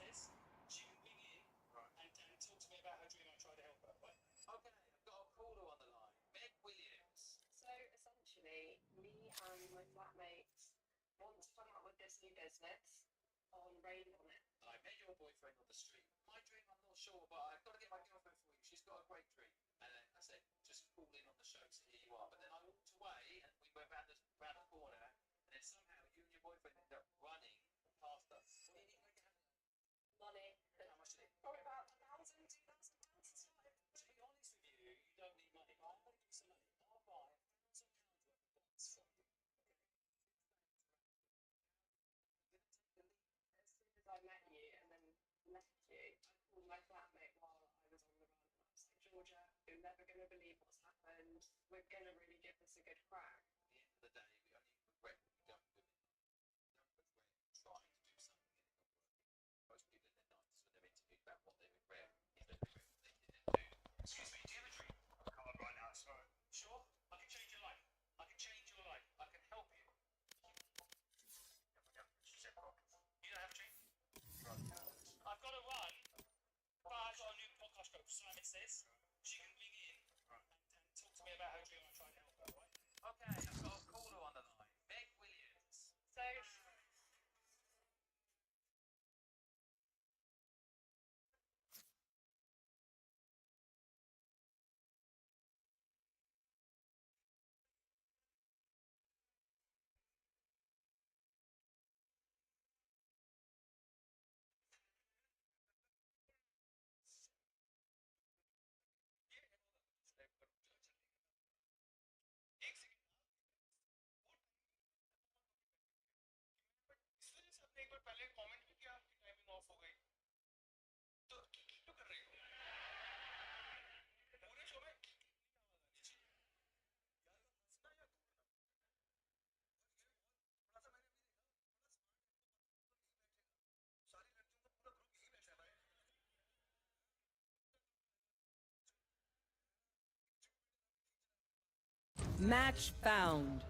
says she can ring in and talk to me about her dream. I try to help her, right? Okay, I've got a caller on the line. Meg Williams. So essentially, me and my flatmates want to come up with this new business on Rain on it. I met your boyfriend on the street. My dream, I'm not sure, but I've got to get my girlfriend for you. She's got a great dream. And then I said, just call in on the show, so here you are. But then I walked away and we went round the corner, and then somehow you and your boyfriend ended up running past us. What do you need to get? Money. How much do you need? Probably about £1,000, £2,000 to start. To be honest with you, you don't need money. But I'm going to give you some money. I'll buy £1,000 worth of bots from you. Okay? I'm going to take the lead. As soon as I met you and then left you, I called my flatmate while I was on the run. And I was like, Georgia, you're never going to believe what's happened. We're going to really give this a good crack. At the end of the day, we only regret what we've done with women. We don't regret trying to do something and it not working. Most people in their 90s, when they're interviewed about what they regret, is they regret what they didn't do. Excuse me, do you have a dream? I can't right now, sorry. Sure, I can change your life. I can change your life. I can help you. Yeah, she said what? You don't have a dream? Right. I've got to run, but I've got a new podcast show. Simon says she can ring in and talk to me about her dream. I try to help her, right? Okay, I've got a caller on the line. Meg Williams. So एक second इस वजह से आपने एक बार पहले comment भी किया कि टाइमिंग ऑफ हो गई तो क्यों कर रहे हो पूरे शो में आवाज आनी चाहिए यार हंसना या दूर ना थोड़ा सा मैंने भी देखा बड़ा स्मार्ट है तो नहीं बैठेगा सारी लड़कियों का पूरा ग्रुप यही बैठा है भाई Match found.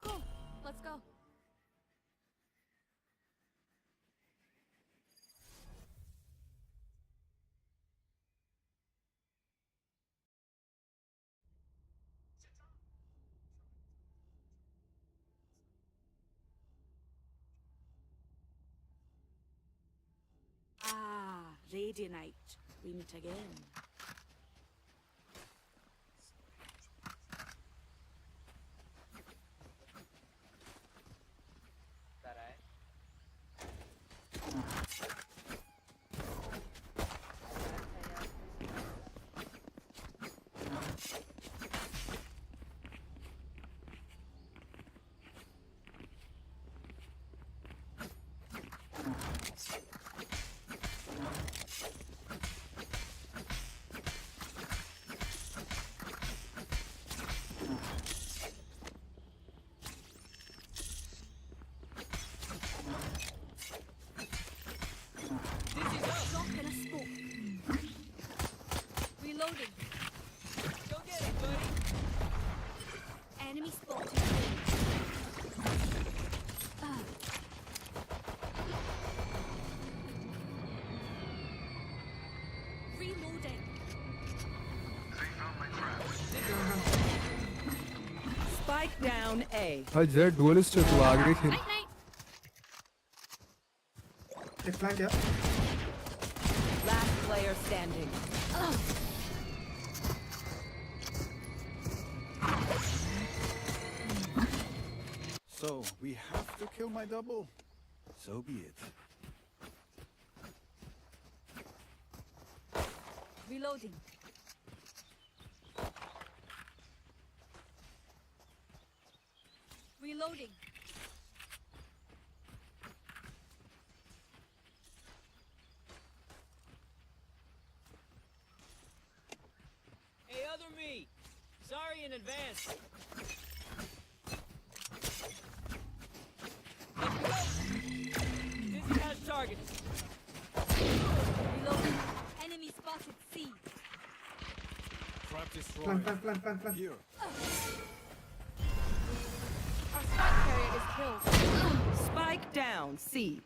Cool. Let's go. Ah, Radianite. We meet again. Reloading. Go get it, buddy. Enemy spotted. Reloading. Spike down A. भाई जेड डुअलिस्ट है तू आगे खेल Night night. एक फ्लैंक है Last player standing. So, we have to kill my double? So be it. Reloading. Reloading. Hey, other me. Sorry in advance. Let's go. Dizzy has targets. Reloading. Enemy spotted C. Trap destroyed. Flank Here. Our spike carrier is killed. Spike down C.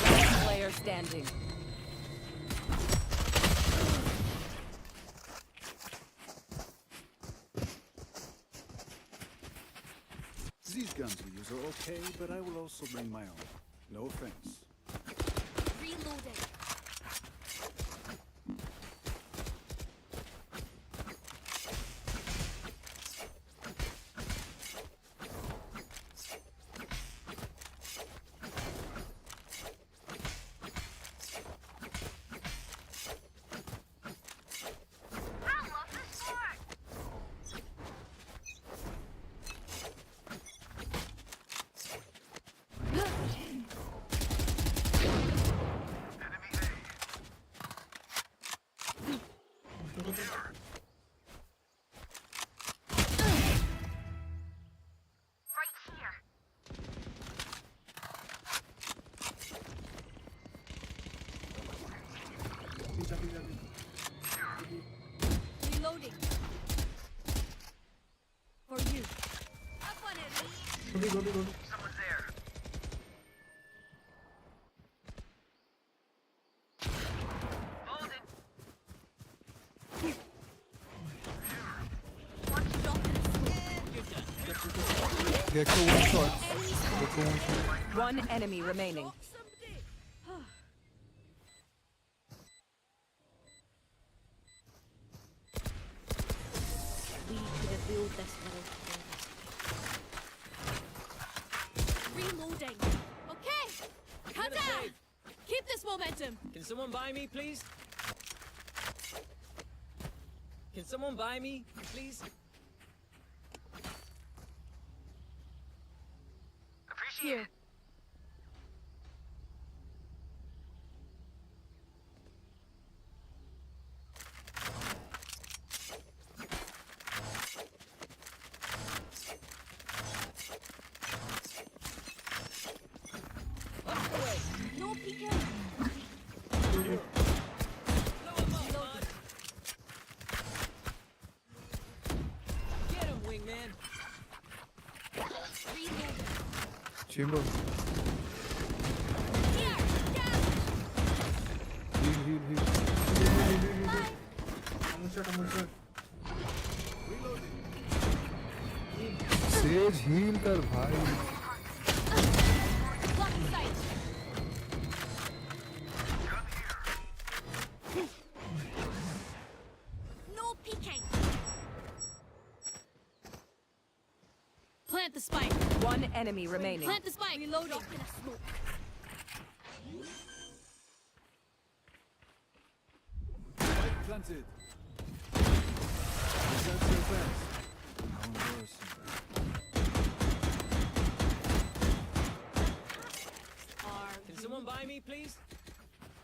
Last player standing. These guns we use are okay, but I will also bring my own. No offense. Reloading. Reloading. For you. Up on it. गोली देखो one shot देखो one shot One enemy remaining. We could have built this little together. Reloading. Okay. Kata! Keep this momentum. Can someone buy me, please? Can someone buy me, please? Here. No peeking. Blow him up, bud. Get him, wingman. Reloading. chamber Here. Down. heal Bye. अमुशट सेज heal कर भाई Blocking sight. No peeking. Plant the spike. One enemy remaining. Plant the spike. Reloading. Drop in a smoke. Spike planted. Is that so fast? How embarrassing. Can someone buy me, please?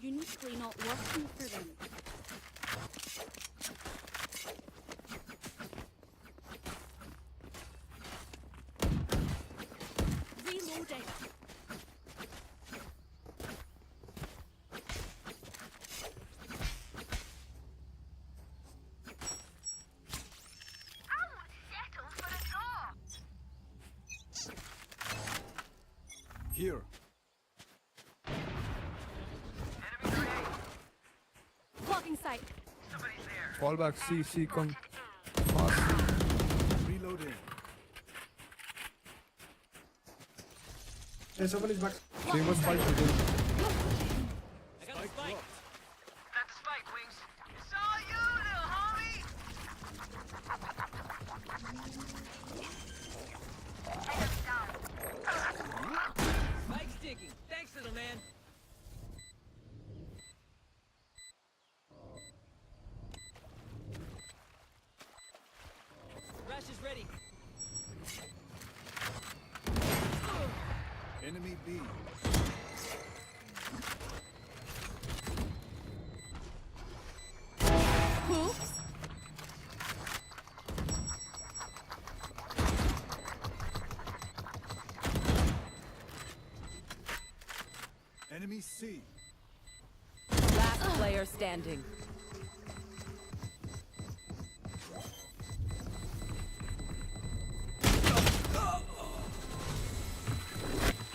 Uniquely not working for them. Reloading. Here. Blocking sight. Fall back. C, come. Fast. Reloading. Hey, someone is back. Chamber spike to do. I got the spike. Spike's digging. Thanks, little man. Rash is ready. Enemy B. Oops. Enemy C. Last player standing.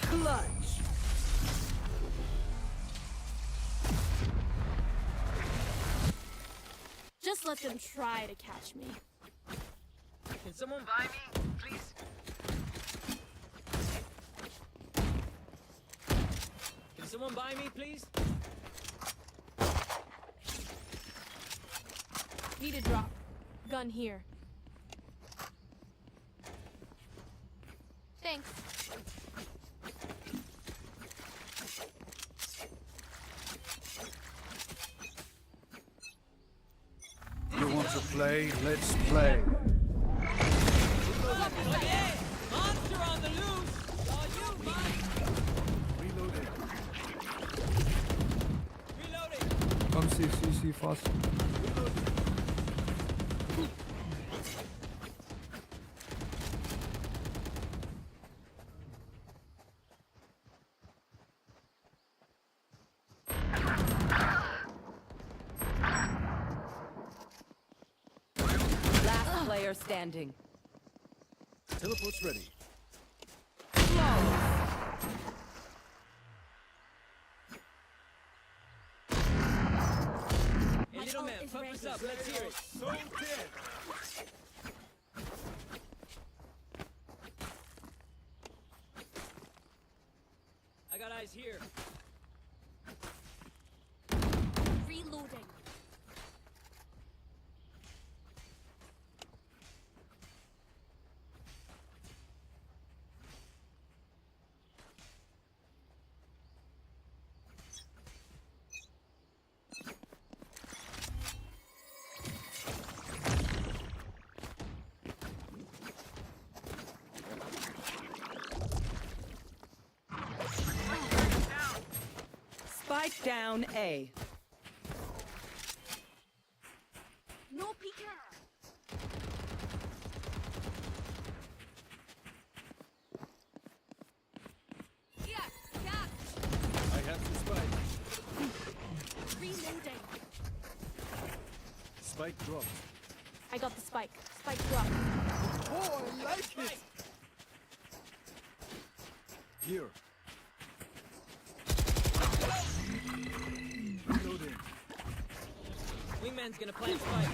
Clutch. Just let them try to catch me. Can someone buy me, please? Can someone buy me, please? Need a drop. Gun here. Thanks. You want to play? Let's play. Oh yeah! Monster on the loose! Oh, you, Mike! Reloading. Reloading! Come C, fast. Last player standing. Teleport's ready. Hey, little ult man, is pump us ready. up. Let's hear it. So dead. I got eyes here. Reloading. Spike down A. No peeking. Yeah, yeah. I have the spike. Reloading. Spike dropped. I got the spike. Spike drop. Oh, I like it. Here. Reloading. Wingman's gonna plant spike.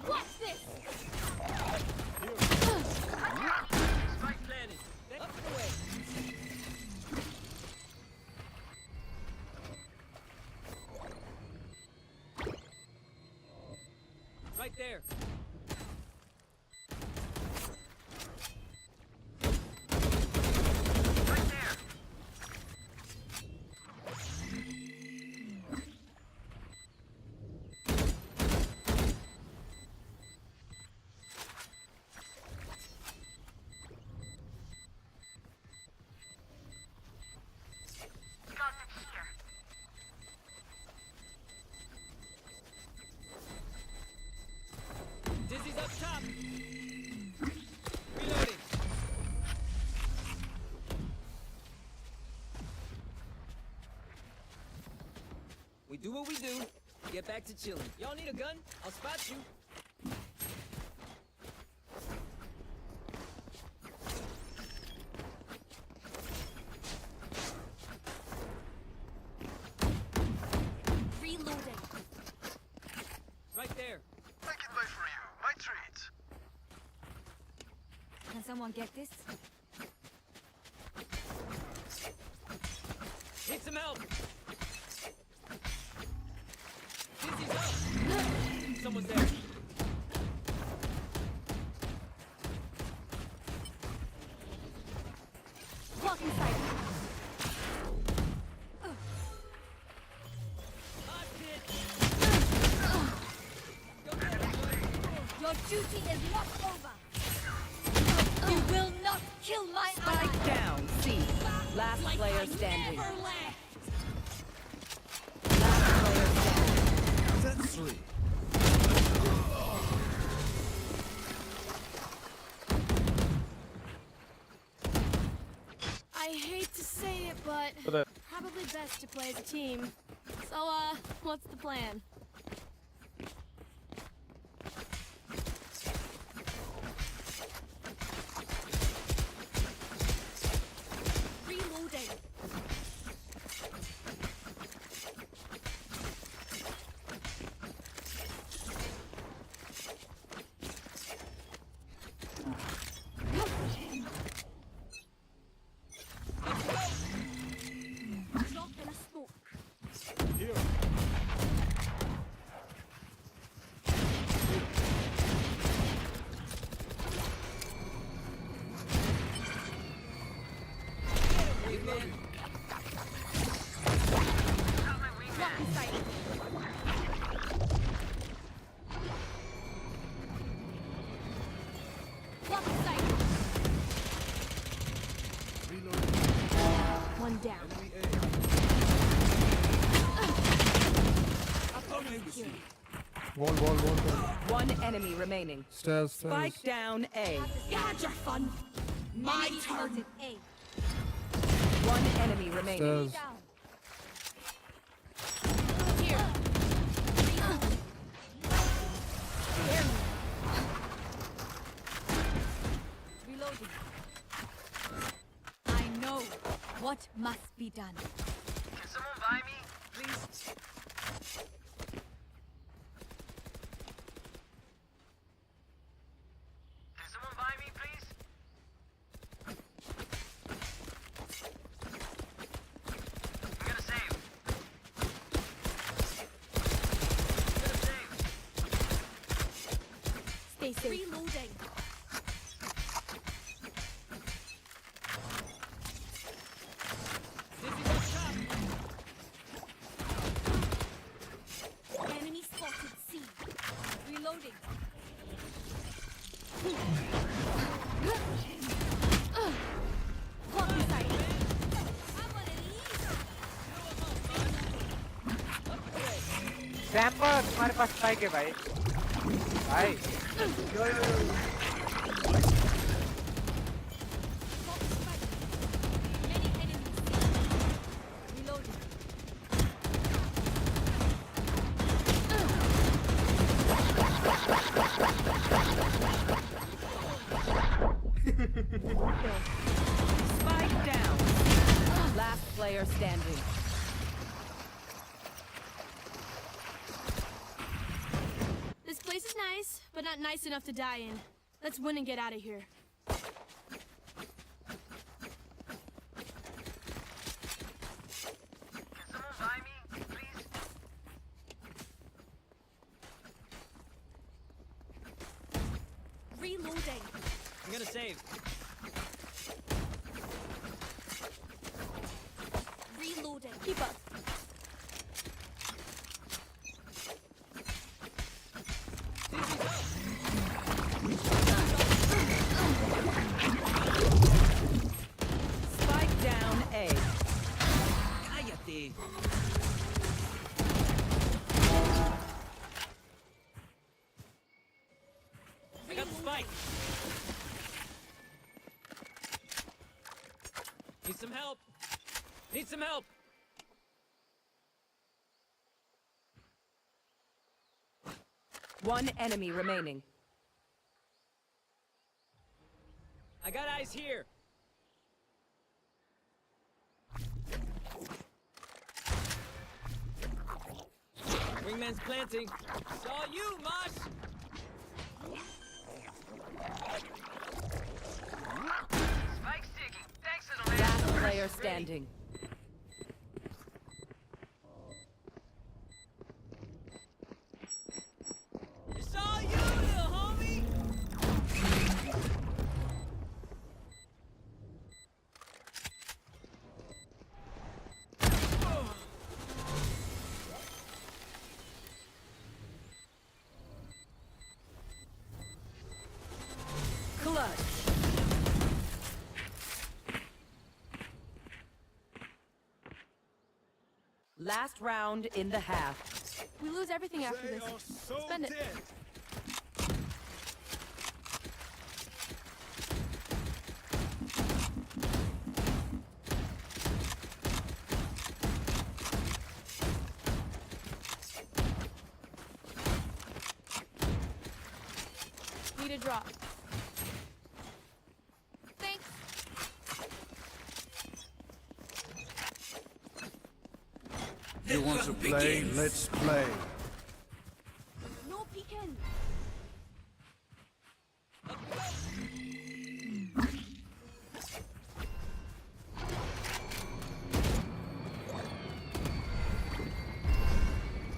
Watch this. Spike planted. Up and away. Right there. Dizzy's up top. Reloading. We do what we do. Get back to chilling. Y'all need a gun? I'll spot you. someone get this? Need some help. Dizzy's up. Someone's there. Walk inside. Your duty is not over. You will not kill my ally. Spike down. C. Last player standing. Never left. Last player standing. That's 3. I hate to say it, but probably best to play as a team. So, what's the plan? Reloading. Drop in a smoke. Here. Walk inside. Walk inside. Reload. One down. Enemy A. Wall. One enemy remaining. Stairs. Spike down A. You had your fun. My turn. A. One enemy remaining. Stairs. Down. Here. Reloading. I know what must be done. Can someone buy me, please? Can someone buy me, please? I'm gonna save. Stay safe. Reloading. Dizzy's up top. Enemy spotted C. Reloading. Walk inside. Have one of these. सैम्पर तुम्हारे पास spike है भाई भाई Many enemies. Reloading. Spike down. Last player standing. This place is nice, but not nice enough to die in. Let's win and get out of here. Can someone buy me, please? Reloading. I'm gonna save. Reloading. Keep up. Dizzy's up. Spike down A. Cállate. I got the spike. Need some help. Need some help. One enemy remaining. I got eyes here. Wingman's planting. Saw you, Mosh. standing. It's all you, little homie. Clutch. Last round in the half. We lose everything after this. Spend it. Need a drop. Thanks. You want to play? Let's play. No peeking.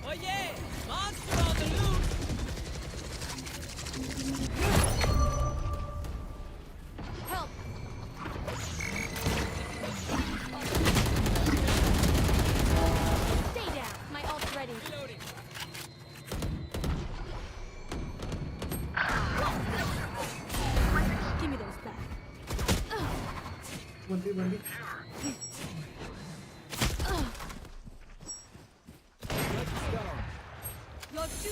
Oh yeah, monster on the loose. Help. Stay down. My ult's ready. Reloading. Give me those back. Bundy.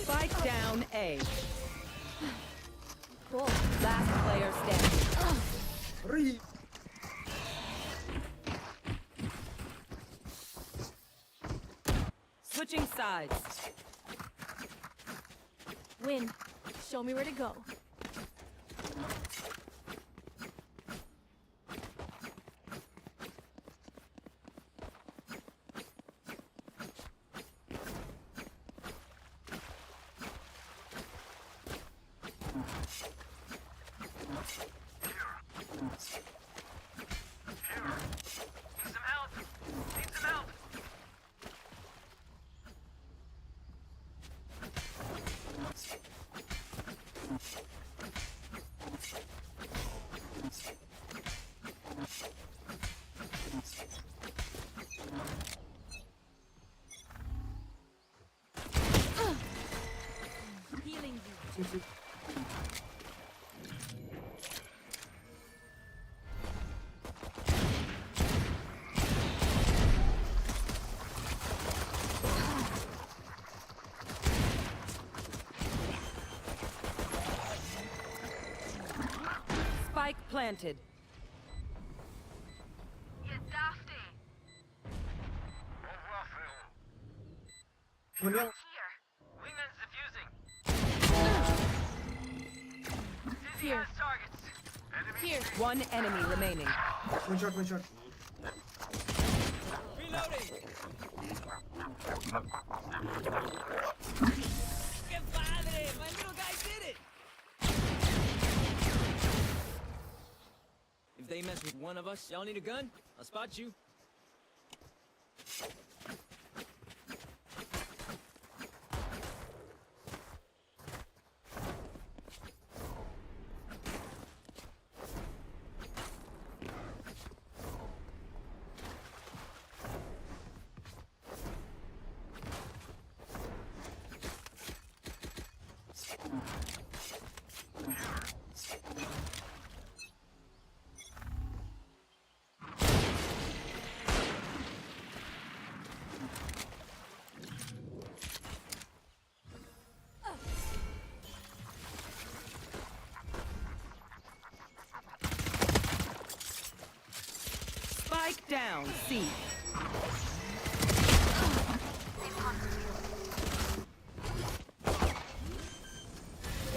Spike down A. Cool. Last player standing. Re. Switching sides. Win. Show me where to go. Healing you. See. Spike planted. One young. Here. Here. One enemy remaining. One shot. Reloading. Que padre! My little guy did it! If they mess with one of us, y'all need a gun? I'll spot you. Spike down C.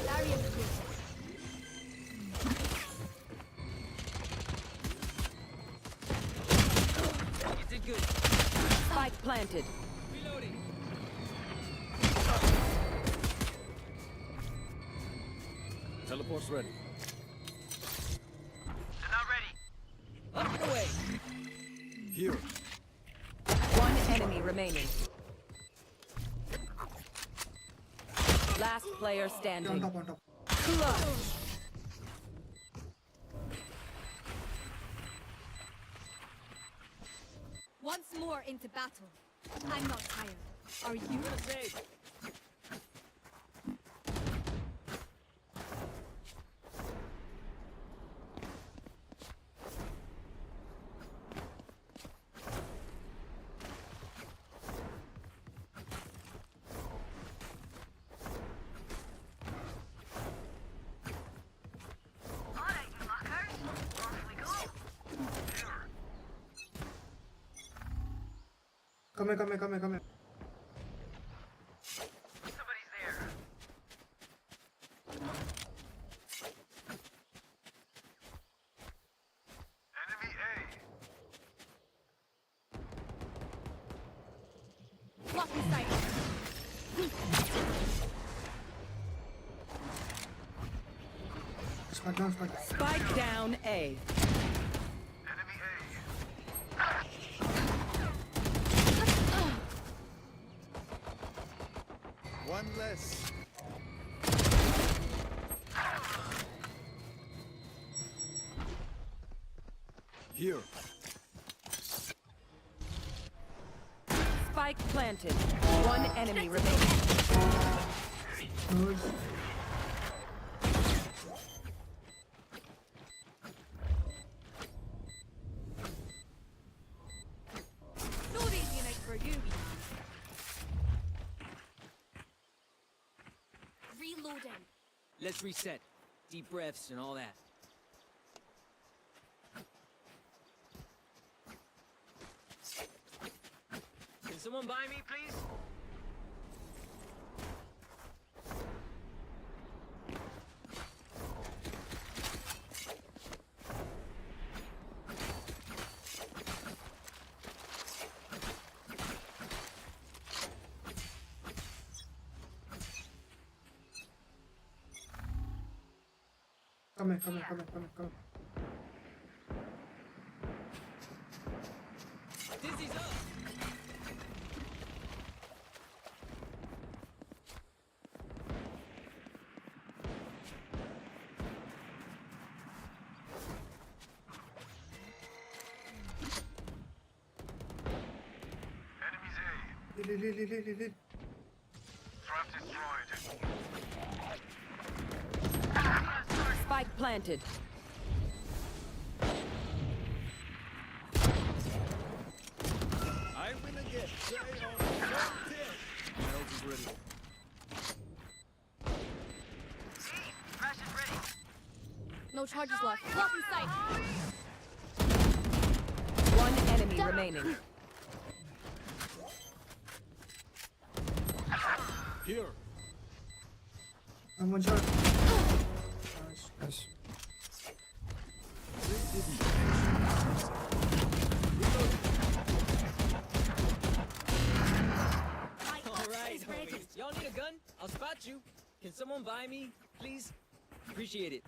Darius here. You did good. Spike planted. Reloading. Teleport's ready. Up and away. Here. One enemy remaining. Last player On standing. top, on top. Clutch. Once more into battle. I'm not tired. Are you? Say, Come here, come here, come here, come here. Blocking sight. Spike down, spike down. Spike down A. One less. Here. Spike planted. One enemy remaining. Nice. Not easy night for you. Reloading. let's reset. Deep breaths and all that. Can someone buy me, please? Come here, come here, come here, come here, come here. Dizzy's up! Lead. Spike planted. I win again. Say on my ult is ready. No charges left. Blocking sight. One enemy remaining. Here. I'm one shot. Nice. Nice. Alright, homies. Y'all need a gun? I'll spot you. Can someone buy me, please? Appreciate it.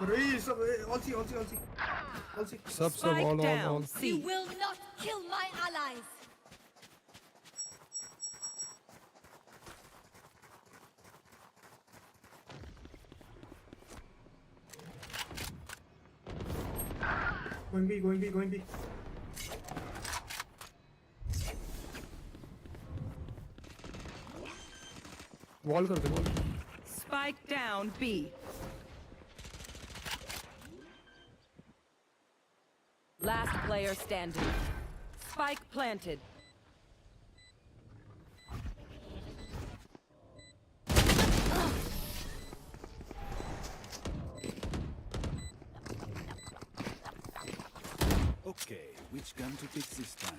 Raise, ulti. Sub, Spike all. down You C. will not kill my allies. Going B. Wall कर दे wall. Spike down B. Last player standing. Spike planted. Okay. Which gun to pick this time?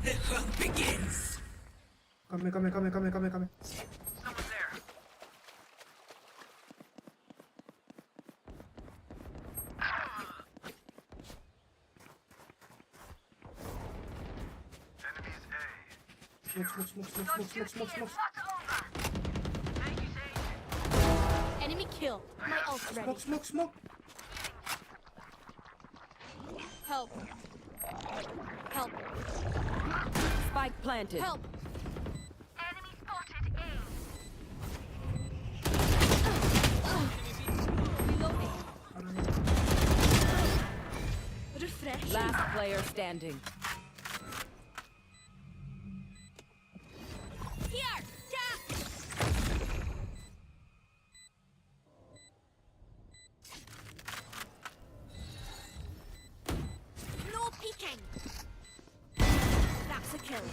The hunt begins. Come. Someone there. Smoke. Enemy kill. My ult's ready. Smoke. Help. Help. Spike planted. Help. Enemy spotted A. Refresh. Last player standing. Here. Tap. No peeking. That's a kill.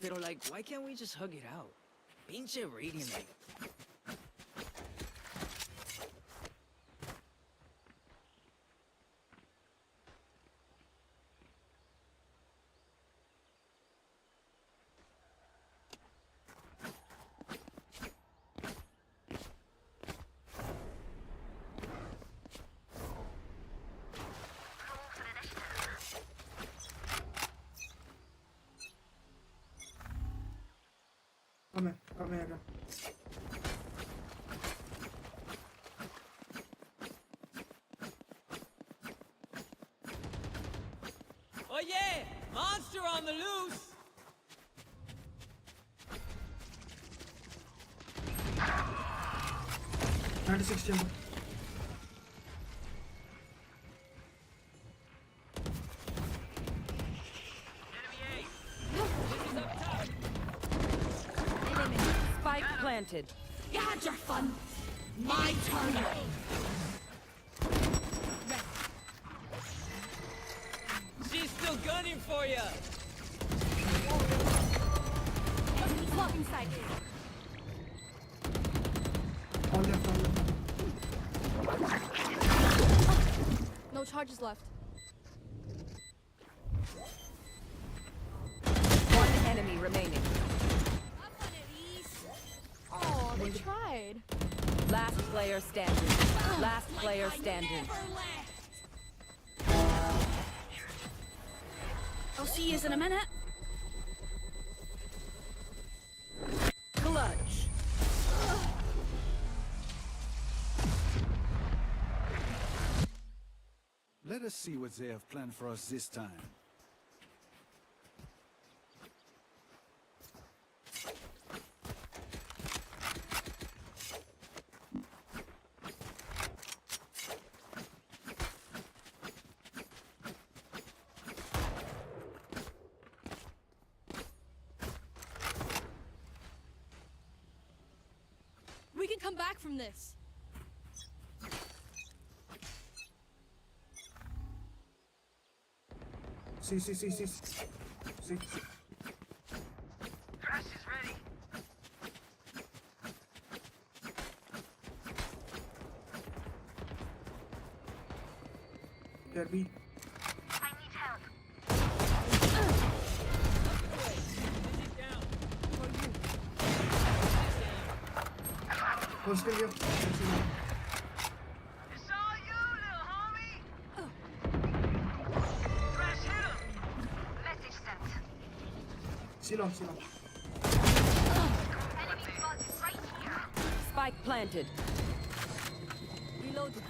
Pero like, why can't we just hug it out? Pinche radiant like. Come here. Oh yeah! Monster on the loose! 96 chamber. Enemy A! This is up top! Spike planted. You had your fun. My turn. She's still gunning for ya! Enemy lock inside. All left. No charges left. One enemy remaining. Oh, they tried. Last player standing. Last player standing. I'll see you in a minute. Clutch. Let us see what they have planned for us this time. We can come back from this. See. Crash is ready! Get B. I need help. Sit down! One still here. It's all you, little homie! Crash hit him! Message sent. See long. Enemy spotted right here. Spike planted. Reloaded.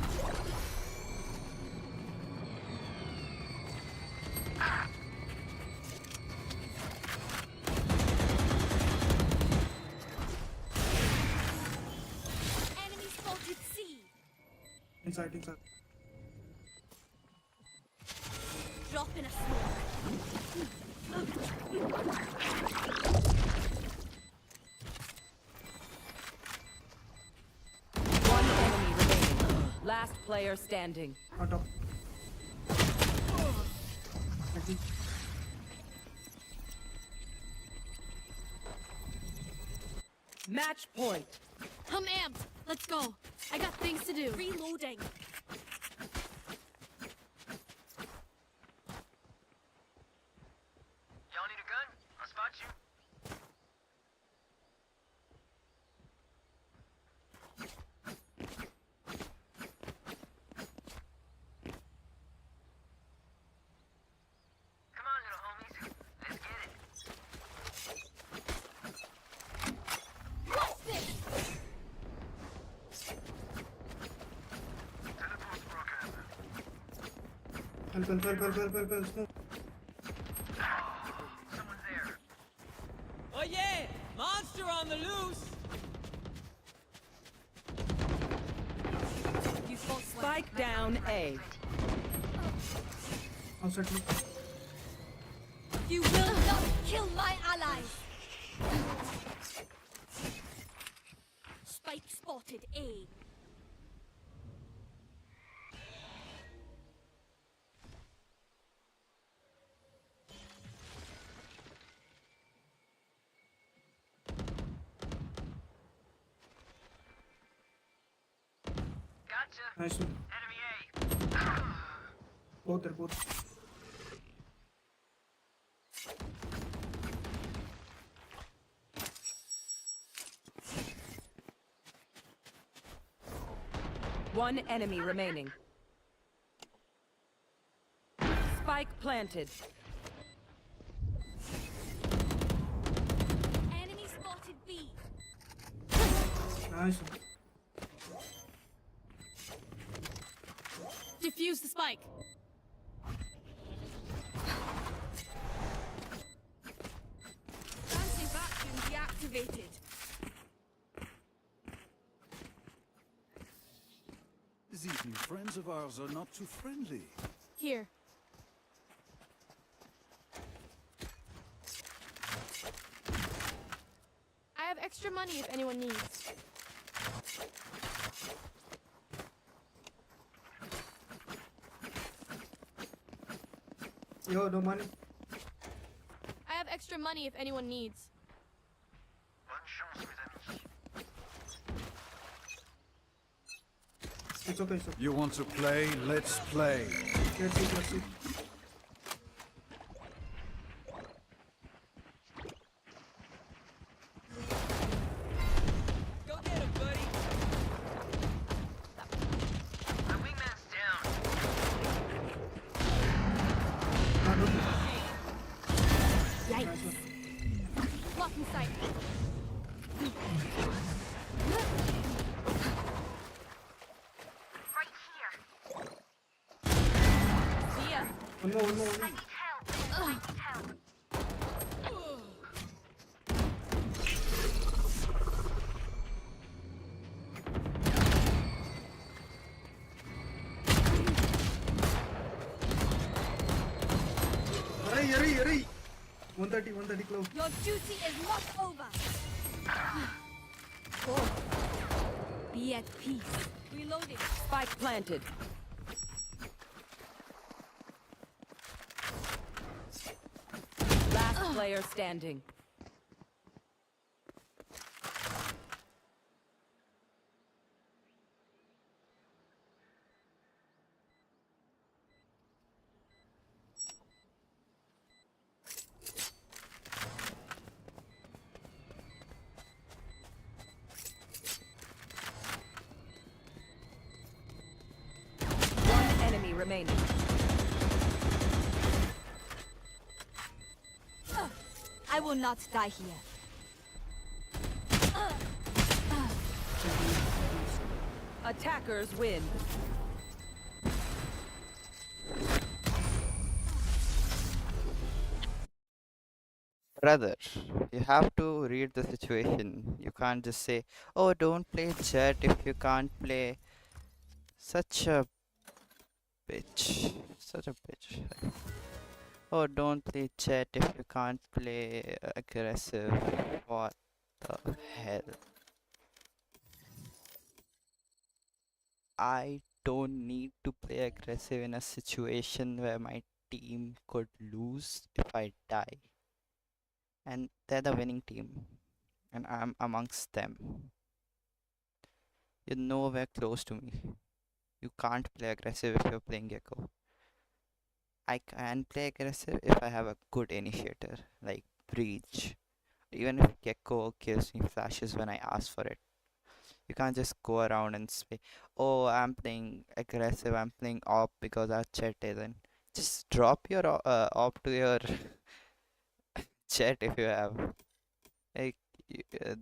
Inside. Drop in a smoke. One enemy remaining. Last player standing. On top. 30. Match point. I'm amped. Let's go. I got things to do. Reloading. Y'all need a gun? I'll spot you. Come on, little homies. Let's get it. What's this? Teleport's broken. Help. Smoke. Someone's there. Oh yeah! Monster on the loose! You false Spike down A. Outside. You will not kill my allies. Spike spotted A. Gotcha. Nice one. Enemy A. Both there, both. One enemy remaining. Spike planted. Enemy spotted B. Nice one. Defuse the spike. Fancy vacuum deactivated. These new friends of ours are not too friendly. Here. I have extra money if anyone needs. Yo, no money. I have extra money if anyone needs. Bonne chance, mes amis. It's okay. You want to play? Let's play. Let's see. Go get him, buddy. My wingman's down. Yikes. Blocking sight. Right here. See ya. One more. I need help. Hurry. 130 close. Your duty is not over. Go. Be at peace. Reloading. Spike planted. Last player standing. One enemy remaining. I will not die here. Attackers win. Brother, you have to read the situation. You can't just say, oh, don't play Jet if you can't play Such a bitch. Such a bitch. Like, oh, don't play chat if you can't play aggressive. What the hell? I don't need to play aggressive in a situation where my team could lose if I die. And they're the winning team. And I'm amongst them. You're nowhere close to me. You can't play aggressive if you're playing Gecko. I can play aggressive if I have a good initiator, like Breach. Even if Gecko gives me flashes when I ask for it. You can't just go around and say, oh, I'm playing aggressive, I'm playing op because our chat isn't. Just drop your op to your chat if you have. Like,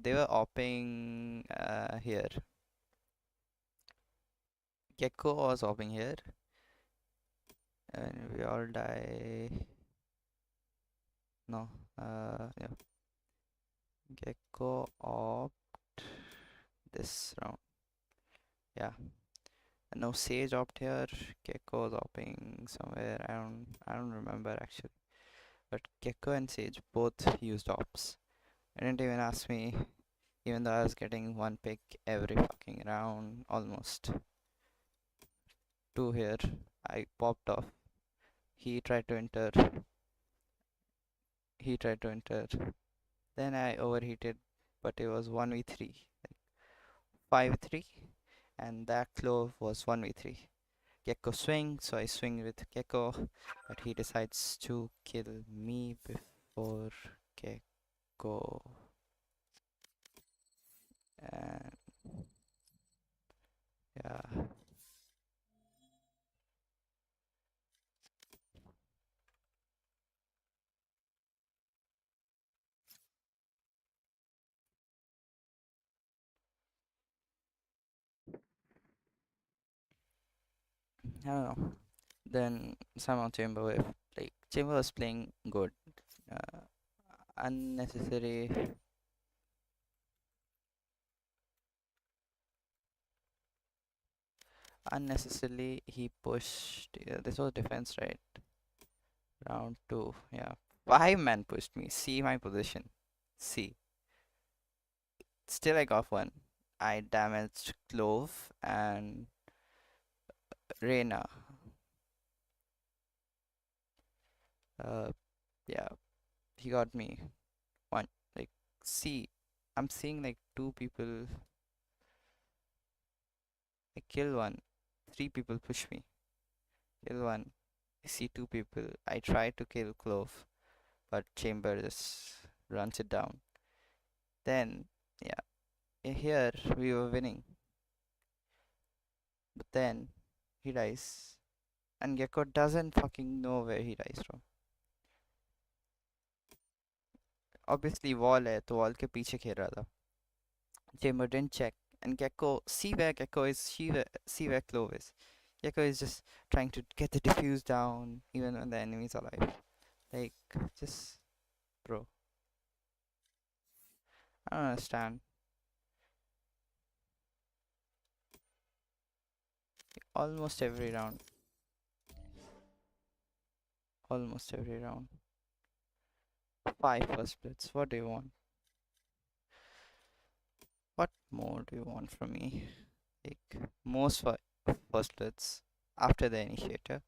they were opping here. Gecko was opping here. And we all die. No, yeah. Gecko opt this round. Yeah. No Sage opt here. Gecko was opting somewhere. I don't remember actually. But Gecko and Sage both used ops. I didn't even ask me, even though I was getting one pick every fucking round, almost. Two here. I popped off. He tried to enter. He tried to enter. Then I overheated, but it was 1v3. Like 5-3. And that clove was 1v3. Gecko swing, so I swing with Gecko, but he decides to kill me before Gecko. And yeah. I don't know. Then somehow Chamber with like Chamber was playing good. Uh, unnecessary. Unnecessarily he pushed. This was defense, right? Round 2. Yeah. 5-man pushed me. See my position. See. Still I got one. I damaged Clove and Reina. Yeah, he got me one. Like, see, I'm seeing like 2 people. I kill one. 3 people push me. Kill one. I see 2 people. I try to kill Clove, but Chamber just runs it down. Then, yeah, here we were winning. But then he dies, and Gecko doesn't fucking know where he dies from. Obviously wall है तो wall के पीछे खेल रहा था. Chamber didn't check, and Gecko see where Gecko is, see where Clove is. Gecko is just trying to get the defuse down even when the enemy's alive. Like, just bro. I don't understand. Almost every round. Almost every round. 5 first splits. What do you want? What more do you want from me? Like, most first splits after the initiator.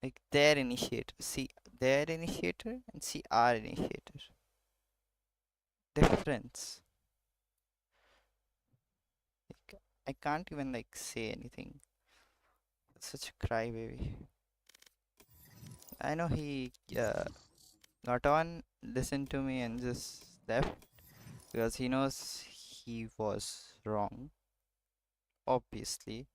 Like, their initiator. See their initiator and see our initiator. Difference. Like, I can't even like say anything. It's such a crybaby. I know he got on, listened to me, and just left because he knows he was wrong. Obviously.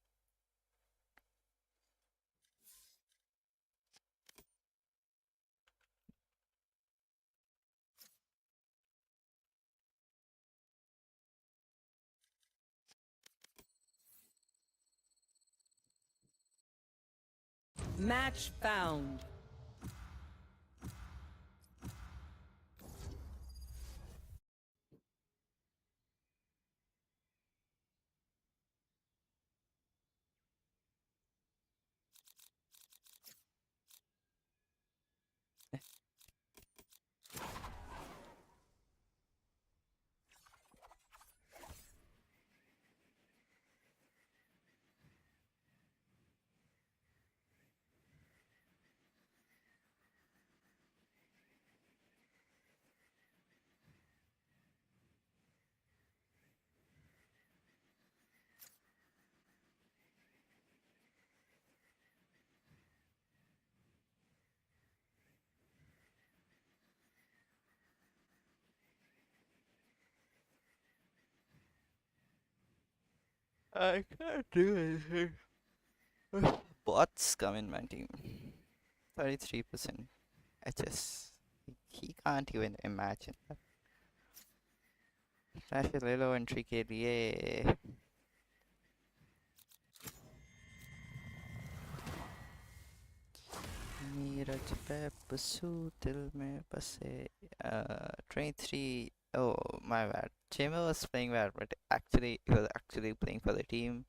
Match found. I can't do anything. Bots come in my team. 33% HS. He can't even imagine that. Flash ले लो entry के लिए. नीरज पे बसू दिल में बसे. 23. Oh, my bad. Chamber was playing bad, but actually he was actually playing for the team.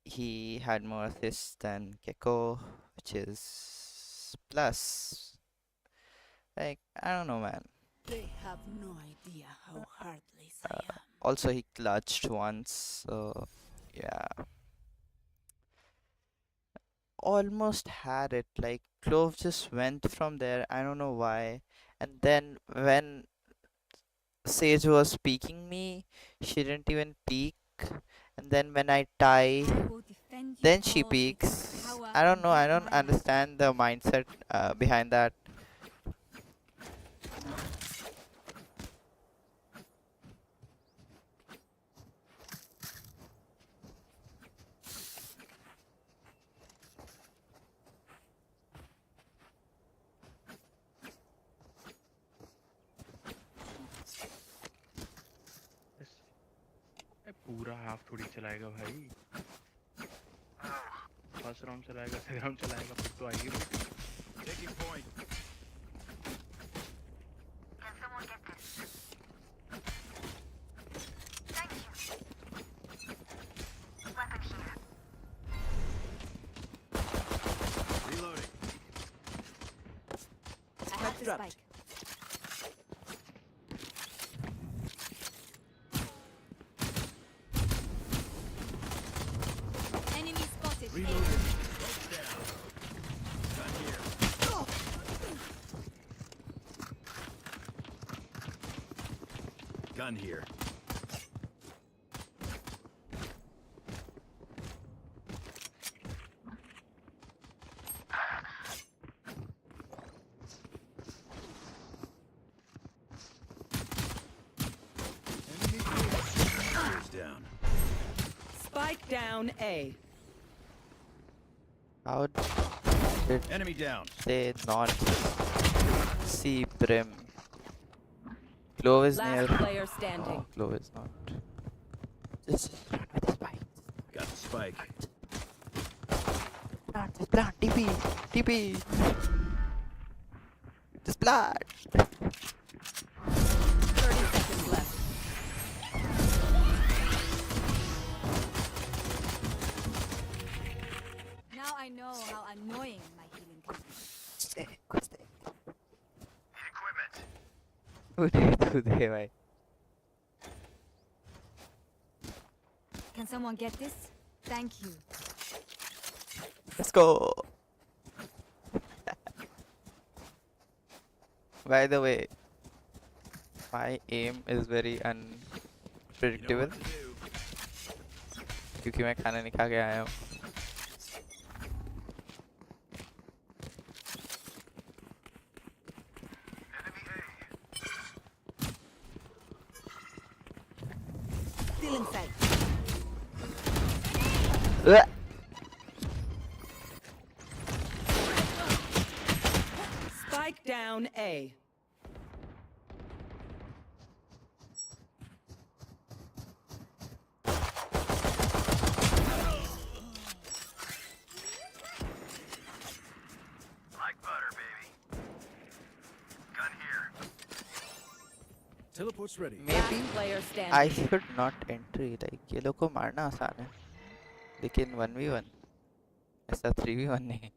He had more assists than Gecko, which is plus. Like, I don't know, man. They have no idea how heartless I am. Also, he clutched once, so yeah. Almost had it. Like, Clove just went from there. I don't know why. And then when Sage was peeking me, she didn't even peek. And then when I tie, then she peeks. I don't know. I don't understand the mindset behind that. पूरा half थोड़ी चलाएगा भाई. First round चलाएगा, second round चलाएगा, फिर तो आएगी. Taking point. Can someone get this? Thank you. Weapon here. Reloading. I have the spike. Enemy spotted. Reloading. Down. Gun here. Gun here. Enemy is down. Spike down A. How did Enemy down. they not see Brim? Clove is near. Last player standing. Oh, Clove is not. Just run with the spike. Got the spike. Plant, just plant. TP. TP. Just plant. 30 seconds left. Now I know how annoying my healing can be. Stay. Good stay. Need equipment. Who they, bhai? Can someone get this? Thank you. Let's go. By the way, my aim is very You know unpredictable what to do. क्योंकि मैं खाना नहीं खा के आया हूँ. Enemy A. Still inside. Spike down A. Like butter, baby. Gun here. Teleport's ready. Maybe Last player standing. I should not entry. Like ये लोग को मारना आसान है, लेकिन 1v1 ऐसा 3v1 नहीं.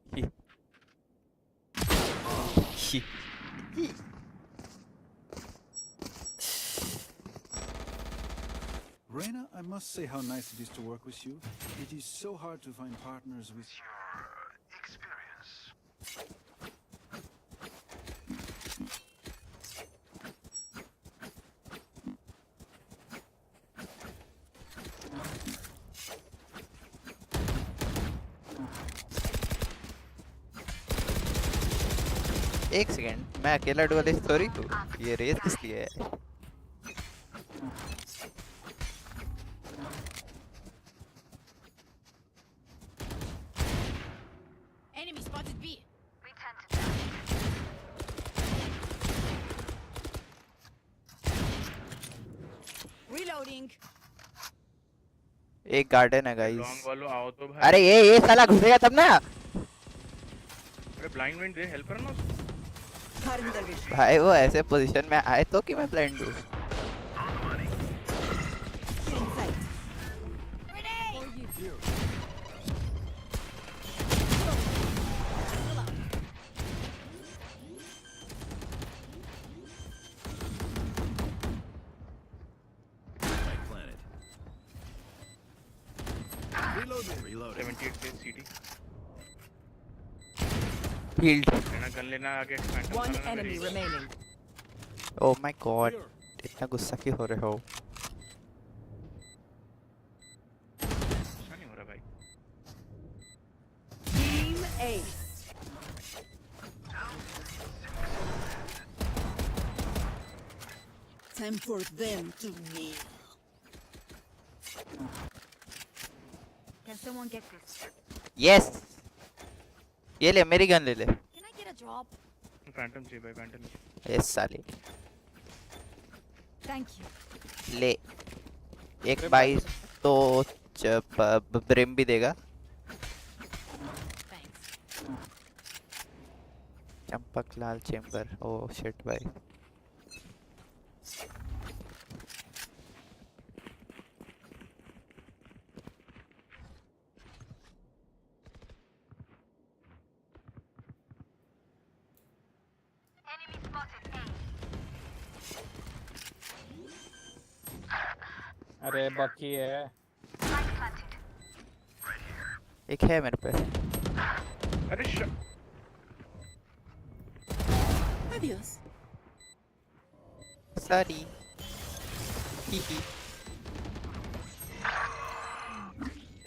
Reina, I must say how nice it is to work with you. It is so hard to find partners with Your experience. एक सेकंड, मैं अकेला डुअल इस स्टोरी को ये रेस किस लिए है? Enemy spotted B. We tend to Reloading. एक गार्डन है लॉन्ग गाइस। वालों आओ तो भाई। अरे ये साला घुसेगा तब ना। अरे ब्लाइंड विंड दे, हेल्प करना उसको। भाई वो ऐसे पोजीशन में आए तो कि मैं ब्लाइंड दूं। Reloading. 78 पे सीटी। फील्ड। लेना गन लेना आगे एक्सपेंड One करना enemy मेरी। remaining. ओह माय गॉड, इतना गुस्सा क्यों हो रहे हो? अच्छा नहीं हो रहा भाई। Team Ace. Time for them to kneel. Can someone get this? Yes, ये ले मेरी गन ले ले। Can I get a drop? Phantom चाहिए भाई, फैंटम। यस साले Thank you. ले। एक 22 तो ब्रिम भी देगा। Thanks. चंपक लाल चेंबर। ओह शिट भाई। Enemy spotted A. अरे बाकी है। Spike planted. एक है मेरे पे। अरे Adios. सॉरी। ही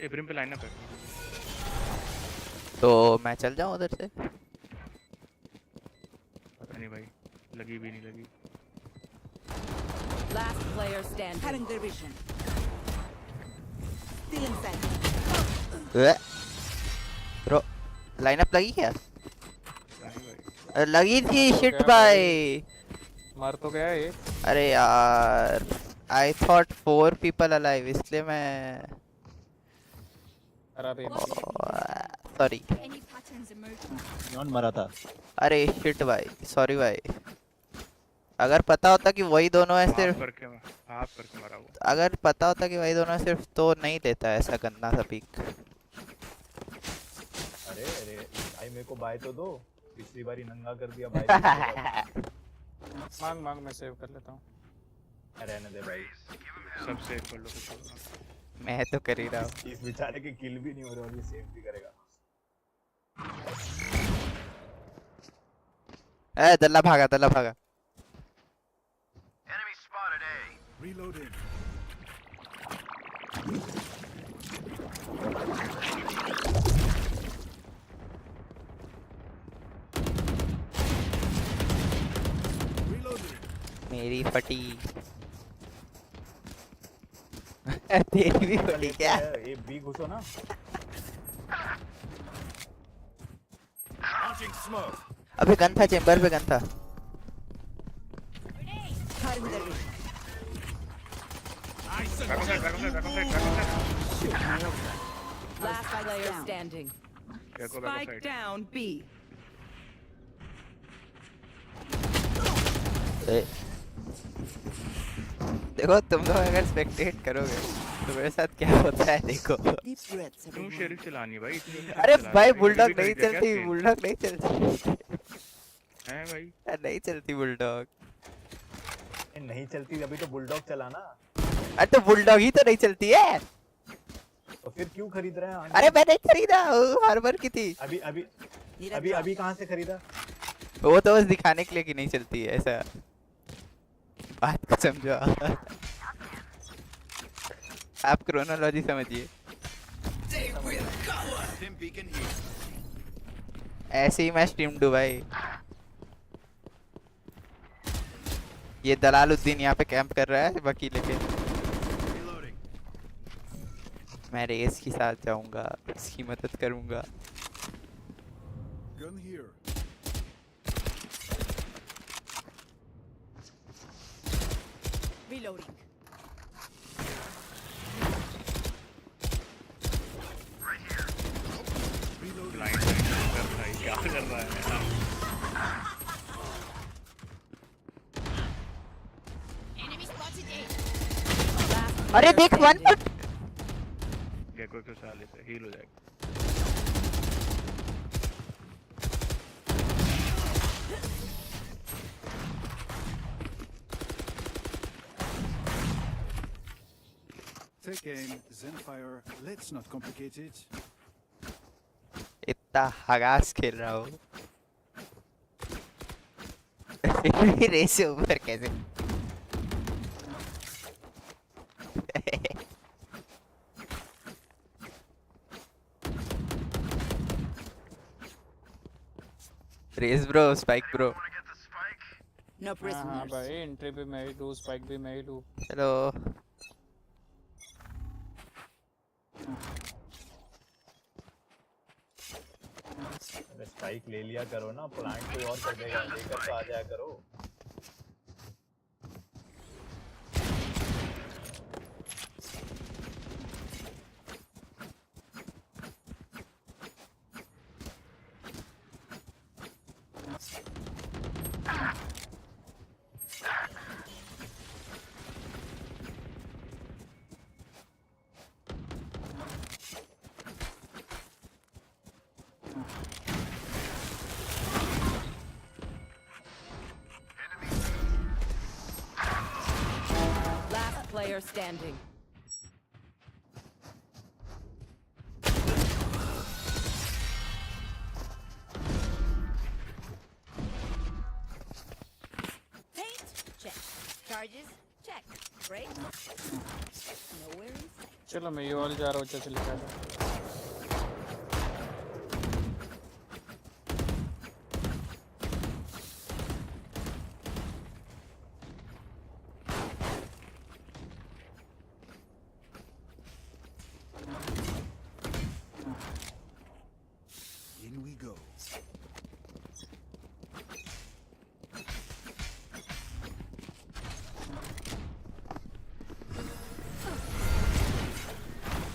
ए ब्रिम पे लाइन अप है। तो मैं चल जाऊं उधर से? पता नहीं भाई, लगी भी नहीं लगी। Last player standing. Cutting their vision. Still inside. Bro lineup लगी क्या? नहीं भाई। लगी थी शिट भाई। मर तो गया ये। अरे यार आई थॉट 4 पीपल अलाइव, इसलिए मैं सॉरी। Any patterns emerging? कौन मरा था? अरे शिट भाई, सॉरी भाई। अगर पता होता कि वही दोनों है सिर्फ, हाफ करके मारा वो। अगर पता होता कि वही दोनों है सिर्फ तो नहीं लेता ऐसा गंदा सा पीक। अरे अरे भाई मेरे को बाय तो दो, पिछली बारी नंगा कर दिया बाय। मांग मांग, मैं सेव कर लेता हूँ। रहने दे भाई, सब सेव कर लो। मैं तो कर ही रहा हूँ। इस बेचारे की किल भी नहीं हो रही और ये सेव भी करेगा। ए दल्ला भागा, दल्ला भागा। Enemy spotted A. Reloading. Reloading. मेरी फटी। तेरी भी फटी क्या? ये बी घुसो ना। Launching smoke. अबे गन था, चेंबर पे गन था। Cutting their vision. Last player standing. Spike down B. देखो तुम लोग अगर स्पेक्टेट करोगे तो मेरे साथ क्या होता है देखो। तुम शेरिफ चलानी भाई। अरे भाई बुलडॉग नहीं चलती, बुलडॉग नहीं चलती। हैं भाई? नहीं चलती बुलडॉग। नहीं चलती अभी तो बुलडॉग चला ना। अरे तो बुलडॉग ही तो नहीं चलती है। तो फिर क्यों खरीद रहे हैं? अरे मैंने खरीदा, हार्बर की थी। अभी कहाँ से खरीदा? वो तो बस दिखाने के लिए कि नहीं चलती है, ऐसा बात को समझो। आप क्रोनोलॉजी समझिए। ऐसे ही मैं स्ट्रीम डू भाई। ये दलालुद्दीन यहाँ पे कैंप कर रहा है बाकी लेके। मैं रेस के साथ जाऊंगा, इसकी मदद करूंगा। Gun here. Reloading. ब्लाइंड कर भाई, क्या कर रहा है? अरे देख 1 फुट। गेको के साले से हील हो जाएगा। Take aim, then fire. Let's not complicate it. इतना हगास खेल रहा हूँ। रेस से ऊपर कैसे? Race bro, spike bro. No prisoners. हाँ भाई, एंट्री भी मैं ही लूँ, स्पाइक भी मैं ही लूँ। चलो। स्पाइक ले लिया करो ना, प्लांट कोई और कर देगा, लेकर तो आ जाया करो। Last player standing. Paint? Check. Charges? Check. Break? Nowhere in sight. चलो मैं ये वाले जा रहा हूँ, चल जाएगा। In we go.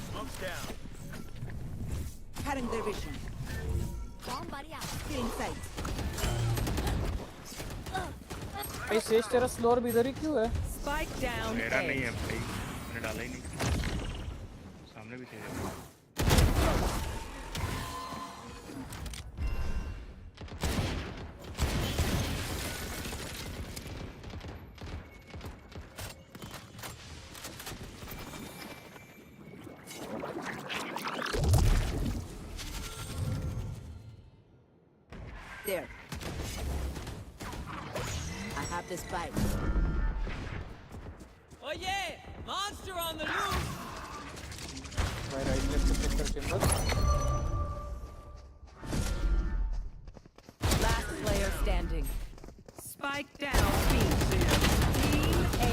Smoke's down. Cutting their vision. Somebody out. Feeling sight. भाई सेज तेरा स्लोर भी इधर ही क्यों है? Spike down. मेरा A. नहीं है भाई, मैंने डाला ही नहीं। सामने भी थे। There. I have this bite. Oh yeah! Monster on the loose! भाई right left sector chamber. Last player standing. Spike down. Team A.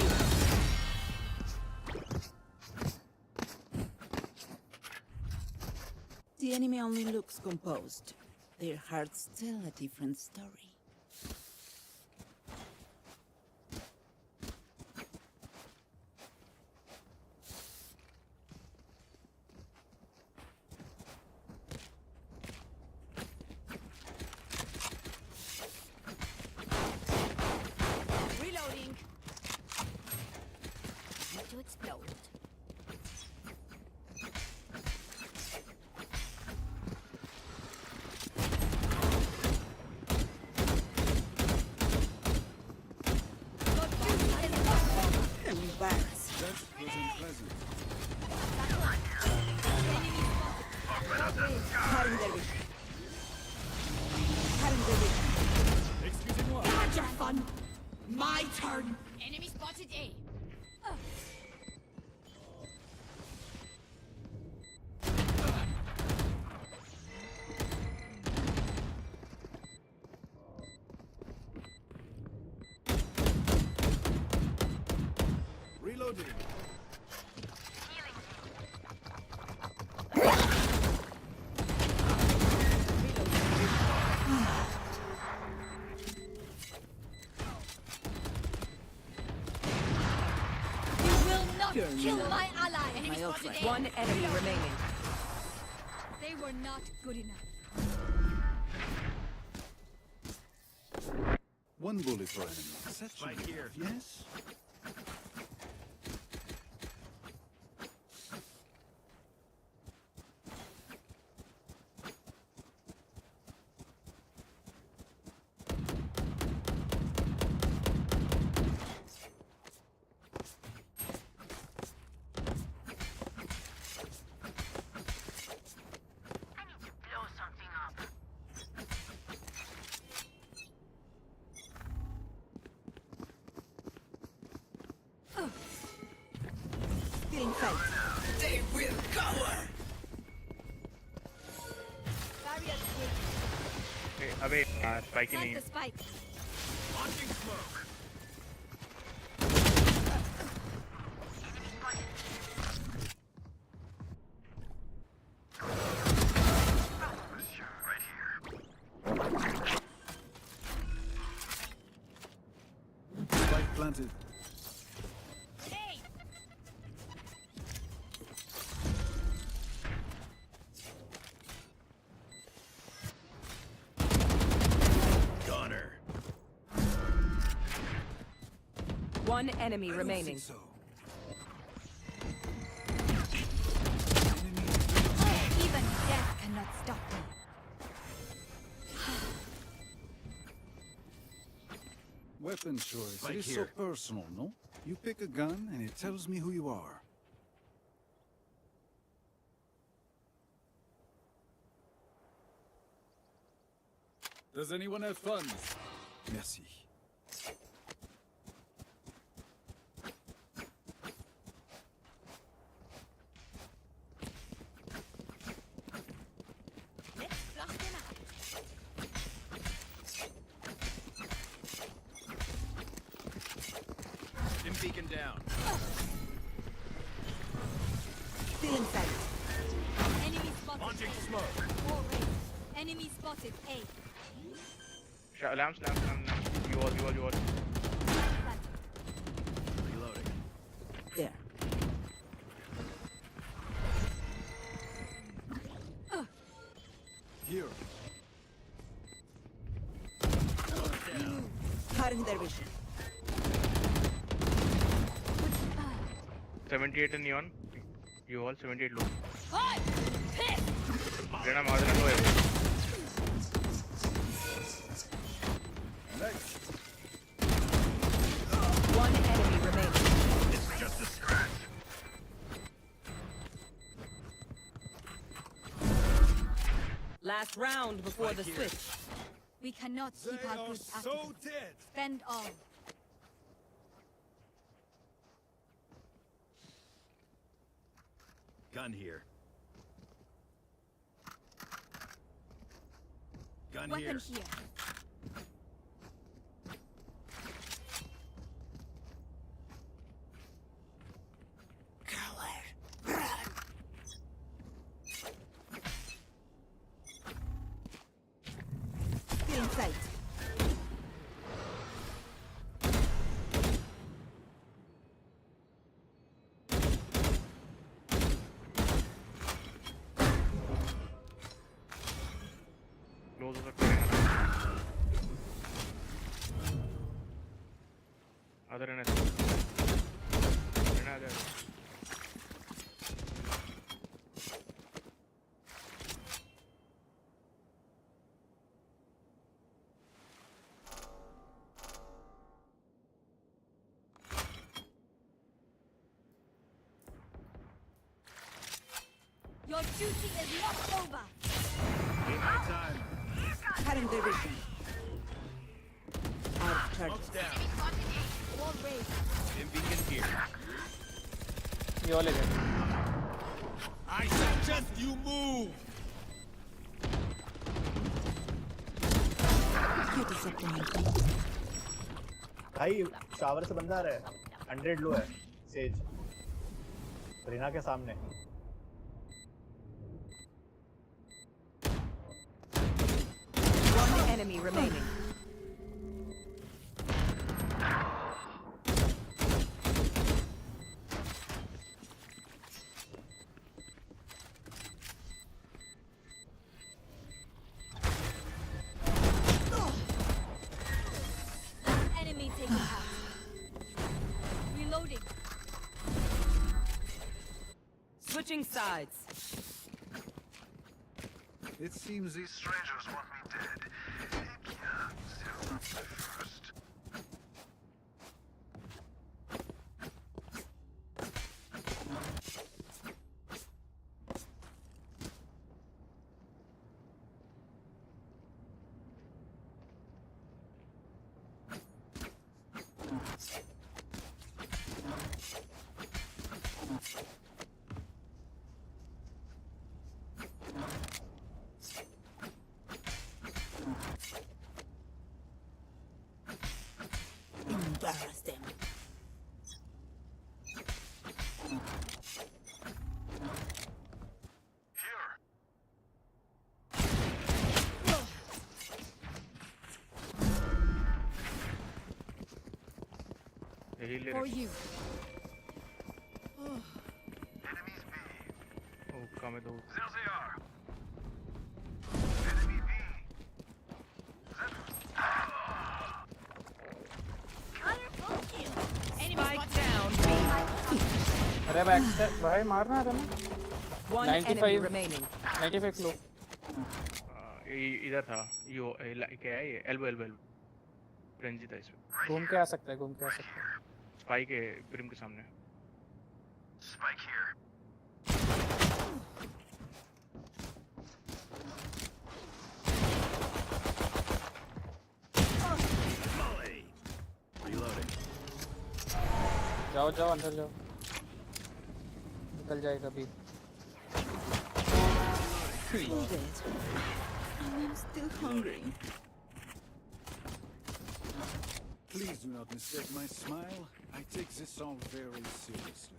The enemy only looks composed. Their hearts tell a different story. Reloading. Need to explode. Enemy spotted A. Reloading. Kill my ally. Enemy My spotted ultimate. A. One enemy remaining. They were not good enough. One bullet per enemy. That should Right be here. enough, yes? I need to blow something up. Feeling felt. They will cover. Barriers here. अबे spike ही नहीं Plant है. the spike. Launching smoke. Right here. Spike planted. Hey. Gunner. One enemy remaining. So. Even death cannot stop me. Weapon choice. Right It is so here. personal, no? You pick a gun and it tells me who you are. Does anyone have funds? Merci. Let's flush them out. Stim beacon down. Feeling felt. Enemy spotted Launching A. smoke. War race. Enemy spotted A. Lamps. You all. Reloading. There. Here. Cutting their vision. 78 in neon. You all 78 low. Hi! Piss! Rena Madra low है. Next. One enemy remaining. It's just a scratch. Last round before the switch. We cannot keep our goods active. dead. Spend all. Gun here. Gun Weapon here. here. Feeling felt. Close हो सकते हैं. Other Rena. Rena आ जा. Your duty is not over. Ain't my time. Cutting their vision. Out of charges. Smoke's down. War raised. Same beacon here. ये वाले गए I suggest you move. You disappoint me. भाई shower से बंदा आ रहा है 100 लो है सेज रीना के सामने One enemy remaining. Enemy taken out. Reloading. Switching sides. It seems these strangers want me dead. First. Embarrass them. For you. Oh, come with those. There they are. Spike down. अरे back से भाई मारना था ना One enemy 95 remaining. 95 kilo इधर था यो क्या है ये एल्बो एल्बो रेंज था इसमें घूम के आ सकता है घूम के आ सकता है स्पाइक है प्रिम के सामने Spike here. Molly. Reloading. जाओ जाओ अंदर जाओ निकल जाएगा अभी Hold it. I'm still hungry. Please do not mistake my smile. I take this all very seriously.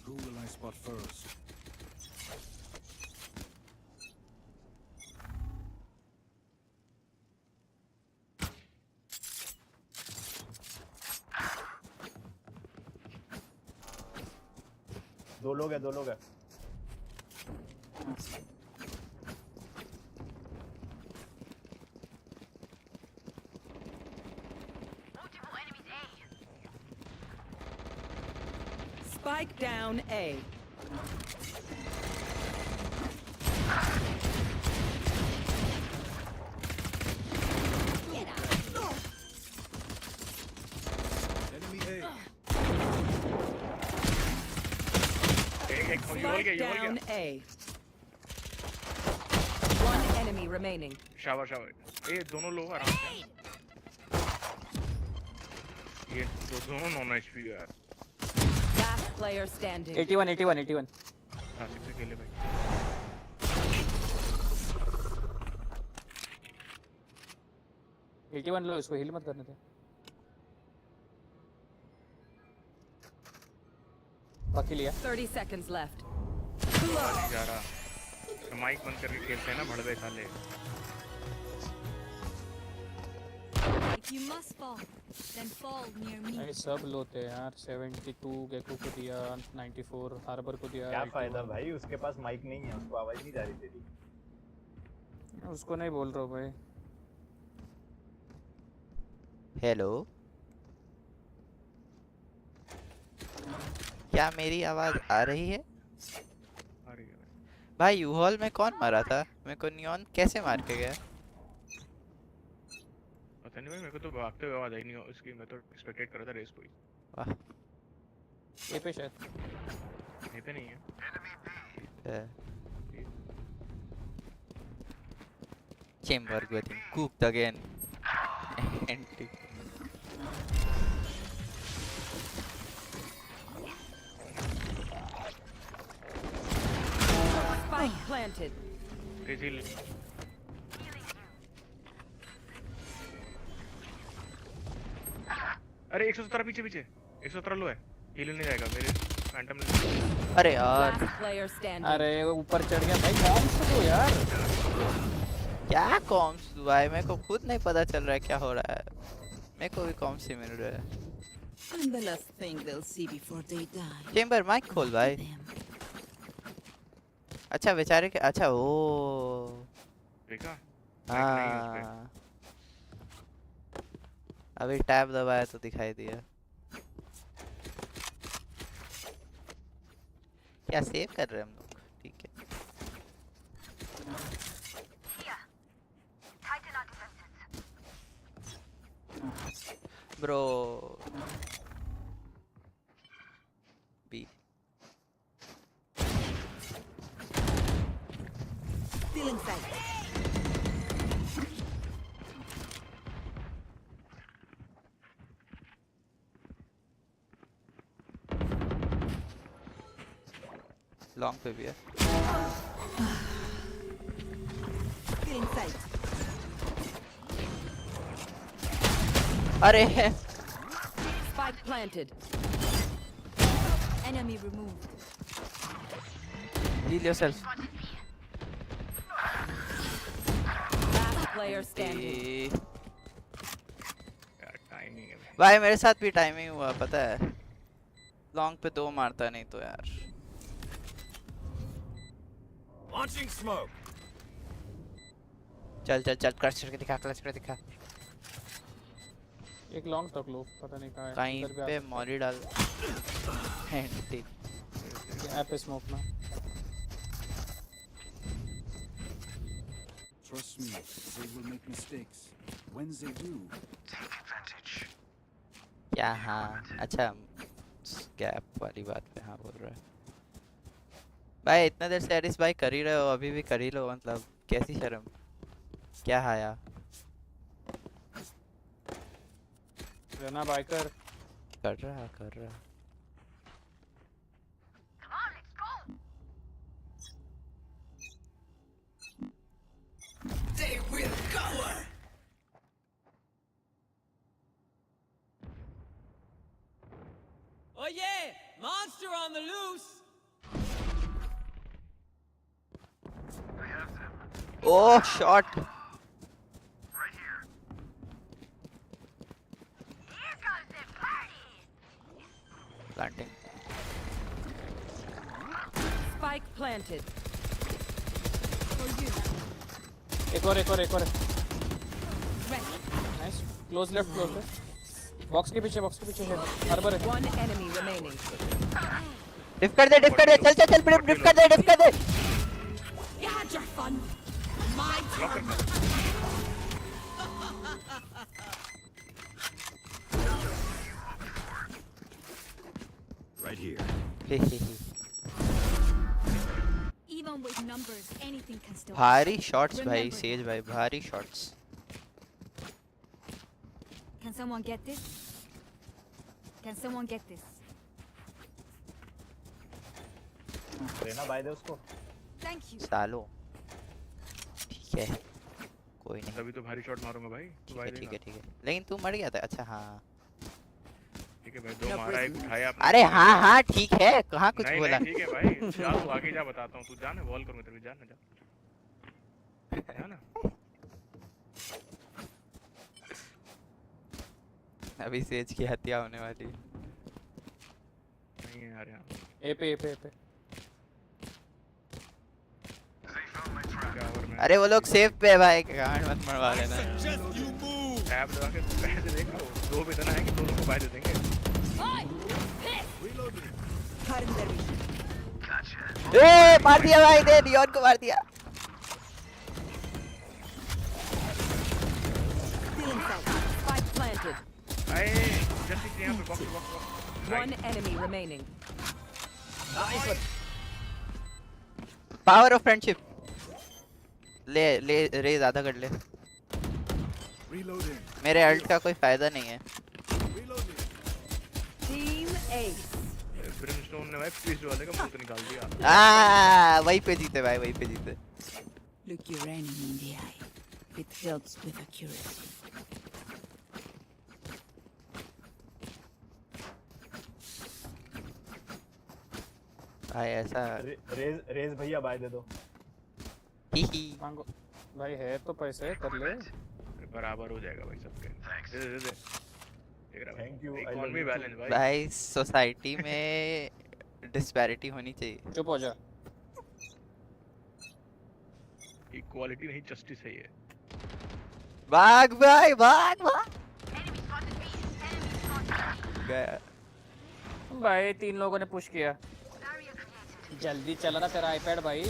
Who will I spot first? दो लोग हैं Multiple enemies A. Spike down A. Enemy A. Spike down A. One enemy remaining. Shower ये दोनों लोग आराम से ये दोनों नॉन एचपी यार Last player standing. 81 81 81 हाँ सिक्स के लिए भाई 81 लो इसको हील मत करने दे बाकी लिया 30 seconds left. नहीं जा रहा माइक बंद करके खेलते हैं ना भड़वे साले If you must fall, then fall near me. भाई सब लोते हैं यार 72 गेको को दिया 94 हार्बर को दिया क्या फायदा भाई उसके पास माइक नहीं है उसको आवाज नहीं जा रही तेरी उसको नहीं बोल रहा हूँ भाई हेलो क्या मेरी आवाज आ रही है आ रही है भाई यूहॉल में कौन मारा था मेरे को नियॉन कैसे मार के गया पता नहीं भाई, मेरे को तो भागते हुए आवाज आई नहीं उसकी, मैं तो एक्सपेक्टेड कर रहा था रेस कोई। वाह ये पे शायद ये पे नहीं है। Chamber getting cooked again. Anti. Spike planted. Easily. अरे 117 पीछे पीछे 117 लो है, हील नहीं जाएगा मेरे फैंटम ने। अरे यार अरे ऊपर चढ़ गया भाई, कॉम्स तो यार क्या कॉम्स भाई, मेरे को खुद नहीं पता चल रहा है क्या हो रहा है, मेरे को भी कॉम्स ही मिल रहा है। And the last thing they'll see before they die. Chamber mic खोल भाई। अच्छा बेचारे के, अच्छा ओ देखा हाँ अभी टैब दबाया तो दिखाई दिया। क्या सेव कर रहे हैं हम लोग, ठीक है। Bro B Still inside. Long पे भी है। Still inside. अरे Spike planted. Enemy removed. heal yourself. Last player standing. यार टाइमिंग है भाई मेरे साथ भी टाइमिंग हुआ पता है, लॉन्ग पे 2 मारता नहीं तो यार। Launching smoke. चल चल चल क्रश करके दिखा, क्रश करके दिखा। एक लॉन्ग तक लो, पता नहीं कहाँ है। कहीं पे मॉली डाल एंटी ऐप स्मोक में। Trust me, they will make mistakes. When they do, take advantage. क्या हाँ अच्छा गैप वाली बात पे हाँ बोल रहा है भाई। इतना देर से एरिस भाई कर ही रहे हो, अभी भी कर ही लो, मतलब कैसी शर्म, क्या हाया। रहना बाइकर कर रहा कर रहा। They will cover. Oh yeah, monster on the loose. Oh shot. Right here. Here comes the party. Planting. Spike planted. एक और नाइस। क्लोज लेफ्ट बॉक्स के पीछे है हर्बर है। One enemy remaining. डिफ कर दे चल चल चल डिफ कर दे You had your fun. My turn. Right here. Even with numbers, anything can still भारी शॉट्स भाई, सेज भाई भारी shots. Can someone get this? Can someone get this? रहना बाय दे उसको। Thank you. सालो ठीक है कोई नहीं, तभी तो भारी शॉट मारूंगा भाई। ठीक है लेकिन तू मर गया था। अच्छा हाँ ठीक है भाई, 2 मारा एक उठाया आपने। अरे हाँ ठीक है, कहाँ कुछ बोला। नहीं ठीक है भाई, जा तू आगे जा, बताता हूँ, तू जा ना, वॉल करूंगा तेरे, जा ना अभी सेज की हत्या होने वाली है। नहीं है यार यहाँ ए पे अरे वो लोग सेफ पे है भाई, गांड मत मरवा लेना। टैब दबा के पैसे देख लो, 2 भी इतना है कि दोनों को पैसे देंगे। ए मार दिया भाई, दे रियॉन को मार दिया। Spike planted. अरे जल्दी से यहाँ पे box box One enemy remaining. Nice one. Power of friendship. ले ले रेज आधा कर ले। Reloading. मेरे अल्ट का कोई फायदा नहीं है। Team Ace. ब्रिमस्टोन ने भाई पीस वाले का मुंह तो निकाल दिया। वहीं पे जीते भाई, वहीं पे जीते। Look your enemy in the eye. It helps with accuracy. भाई ऐसा रेज भैया बाय दे दो। ही मांगो भाई, है तो पैसे कर ले। बराबर हो जाएगा भाई सबके। दे दे दे। Thank you. इकोनॉमी बैलेंस भाई। भाई सोसाइटी में डिस्पैरिटी होनी चाहिए। चुप हो जा। इक्वालिटी नहीं, जस्टिस है ये। भाग भाई, भाग भाग। गया भाई 3 लोगों ने पुश किया। जल्दी चला ना तेरा आईपैड भाई।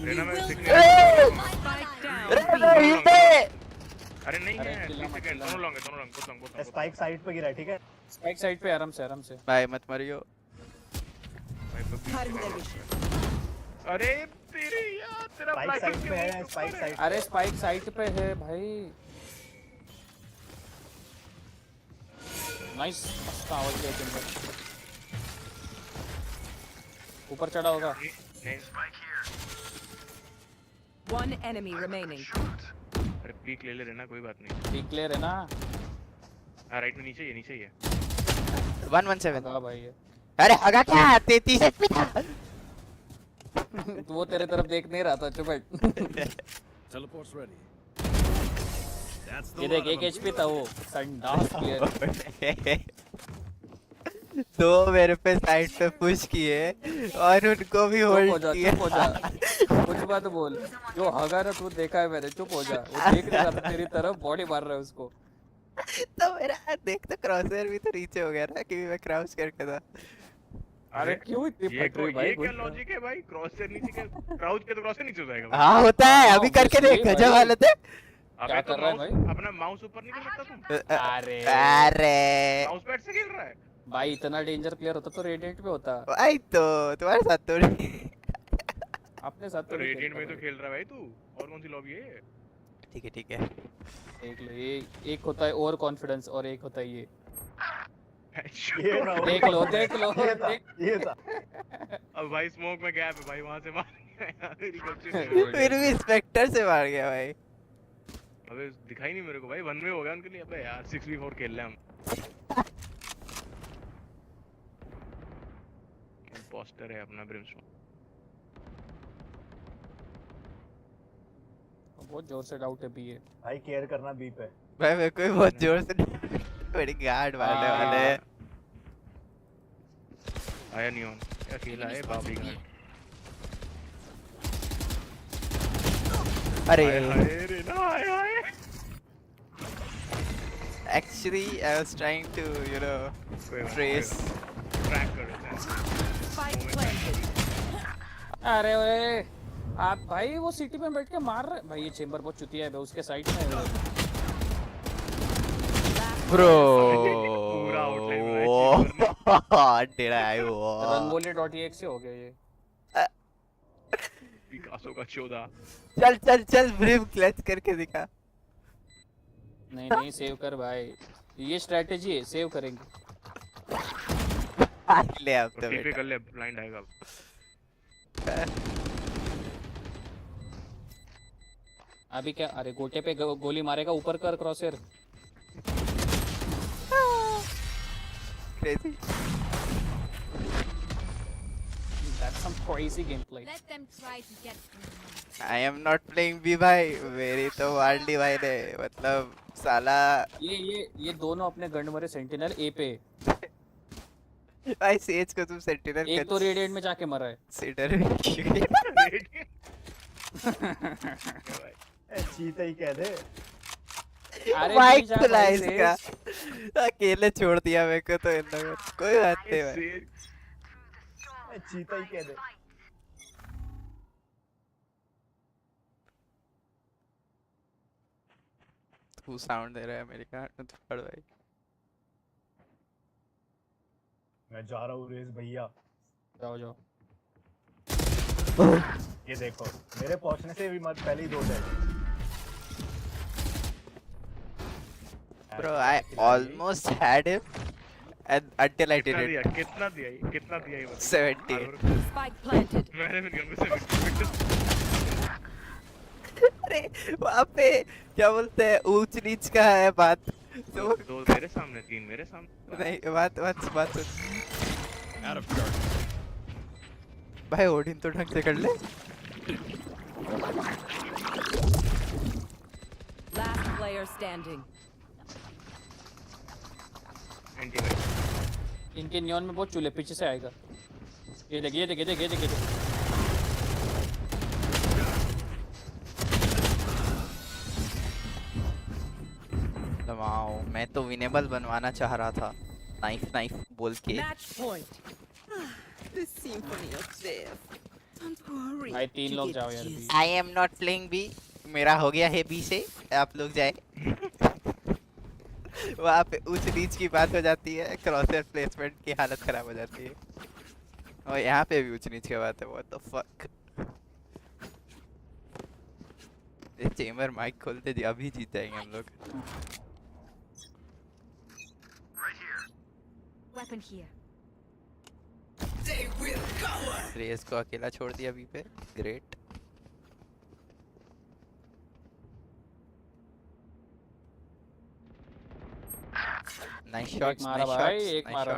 रेना मैं अरे नहीं है, दोनों लॉन्ग है, दोनों लॉन्ग, कुछ लॉन्ग। स्पाइक साइड पे गिरा, ठीक है? स्पाइक साइड पे, आराम से आराम से। भाई मत मरियो। अरे तेरे यार, तेरा स्पाइक साइड पे है, स्पाइक साइड। अरे स्पाइक साइड पे है भाई। नाइस, मस्त आवाज दिया तुमने। ऊपर चढ़ा होगा। One enemy remaining. अरे पीक ले ले रहना, कोई बात नहीं। पीक ले रहना। हाँ राइट में, नीचे ही है। 117। हाँ भाई। अरे हगा क्या? 33 एचपी था। वो तेरे तरफ देख नहीं रहा था, चुप बैठ। Teleport's ready. ये देख 1 एचपी था वो। संडास प्लेयर। दो मेरे पे साइड पे पुश किए और उनको भी होल्ड किया। चुप हो जा। कुछ बात बोल। जो हगा ना तू देखा है मैंने, चुप हो जा। वो देख रहा था तेरी तरफ, बॉडी मार रहा है उसको। तो मेरा देख तो क्रॉसहेयर भी तो नीचे हो गया ना, कि मैं क्राउच करके था। अरे क्यों इतनी फट रही भाई? ये क्या लॉजिक है भाई? क्रॉसहेयर नीचे के, क्राउच के तो क्रॉसहेयर नीचे हो जाएगा। हाँ होता है, अभी करके देख, गजब हालत है। क्या कर रहा है भाई? अपना माउस ऊपर नहीं कर सकता तुम? अरे माउस पैड से खेल रहा है भाई। इतना डेंजर प्लेयर होता तो रेडिएंट पे होता भाई। तो तुम्हारे साथ तो अपने साथ तो रेडिएंट में तो खेल रहा है भाई तू। और कौन सी लॉबी है ये? ठीक है ठीक है, देख लो। ये एक होता है ओवर कॉन्फिडेंस और एक होता है ये। देख लो देख लो। ये था। अब भाई स्मोक में गैप है भाई, वहां से मार। फिर भी स्पेक्टर से मार गया भाई। अबे दिखाई नहीं मेरे को भाई, 1 वे हो गया उनके लिए। अबे यार 6v4 खेल रहे हम। इंपोस्टर है अपना ब्रिमस्टोन। बहुत जोर से डाउट है बी है भाई। केयर करना बी पे भाई। मेरे को बहुत जोर से मेरी गार्ड मारने वाले हैं। आया नियॉन, क्या खेला है बाबी गार्ड। अरे रे ना आया। Actually, I was trying to, you know, trace. Track कर रहे थे। अरे ओए, आप भाई वो सिटी में बैठ के मार रहे भाई। ये चेंबर बहुत चुतिया है, उसके साइड में है। ब्रो पूरा आउटलाइन में डेरा है वो। रंगोली.exe हो गया ये। पिकासो का 14। चल चल चल ब्रिम क्लच करके दिखा। नहीं नहीं, सेव कर भाई। ये स्ट्रेटजी है, सेव करेंगे। ले अब तो टीपी कर ले, ब्लाइंड आएगा। अभी क्या? अरे गोटे पे गोली मारेगा, ऊपर कर Crosshair. Crazy. That's some crazy gameplay. Let them try to get. I am not playing B भाई। मेरी तो वार्डी भाई ने, मतलब साला। ये दोनों अपने गन मरे सेंटिनल ए पे। भाई सेज को तुम सेंटिनल एक तो रेडिएंट में जाके मरा है। सीडर में चीता ही कह दे। अरे माइक खुला है इसका, अकेले छोड़ दिया मेरे को तो इन लोगों। कोई बात नहीं भाई, चीता ही कह दे। तू साउंड दे रहा है मेरे कान में, तो पड़ भाई। मैं जा रहा हूँ रेस भैया। जाओ जाओ। ये देखो मेरे पहुंचने से भी मत पहले ही 2 dead. Bro, I almost had him and until I कितना didn't. दिया कितना दिया ये कितना दिया ये बताइए। 78. Spike planted. मैंने भी गन में 70 अरे वहाँ पे क्या बोलते हैं, ऊंच नीच का है बात। तो 2 मेरे सामने 3 मेरे सामने। नहीं बात Out of charge. भाई ओडिन तो ढंग से कर ले। Last player standing. इनके नियॉन में बहुत चूल्हे पीछे से आएगा। ये देख ये देख ये देख ये देख ये देख। वाओ, मैं तो विनेबल बनवाना चाह रहा था नाइफ बोल के। Match point. The symphony of death. Don't worry. भाई 3 लोग जाओ यार भी। I am not playing B. मेरा हो गया है B से, आप लोग जाए। वहाँ पे ऊंच नीच की बात हो जाती है, क्रॉसर प्लेसमेंट की हालत खराब हो जाती है, और यहाँ पे भी ऊंच नीच की बात है। What the fuck? ये चेम्बर माइक खोलते अभी जीत जाएंगे हम लोग। Weapon here. रेस को अकेला छोड़ दिया अभी पे, ग्रेट। नाइस शॉट्स, मारा भाई, एक मारा।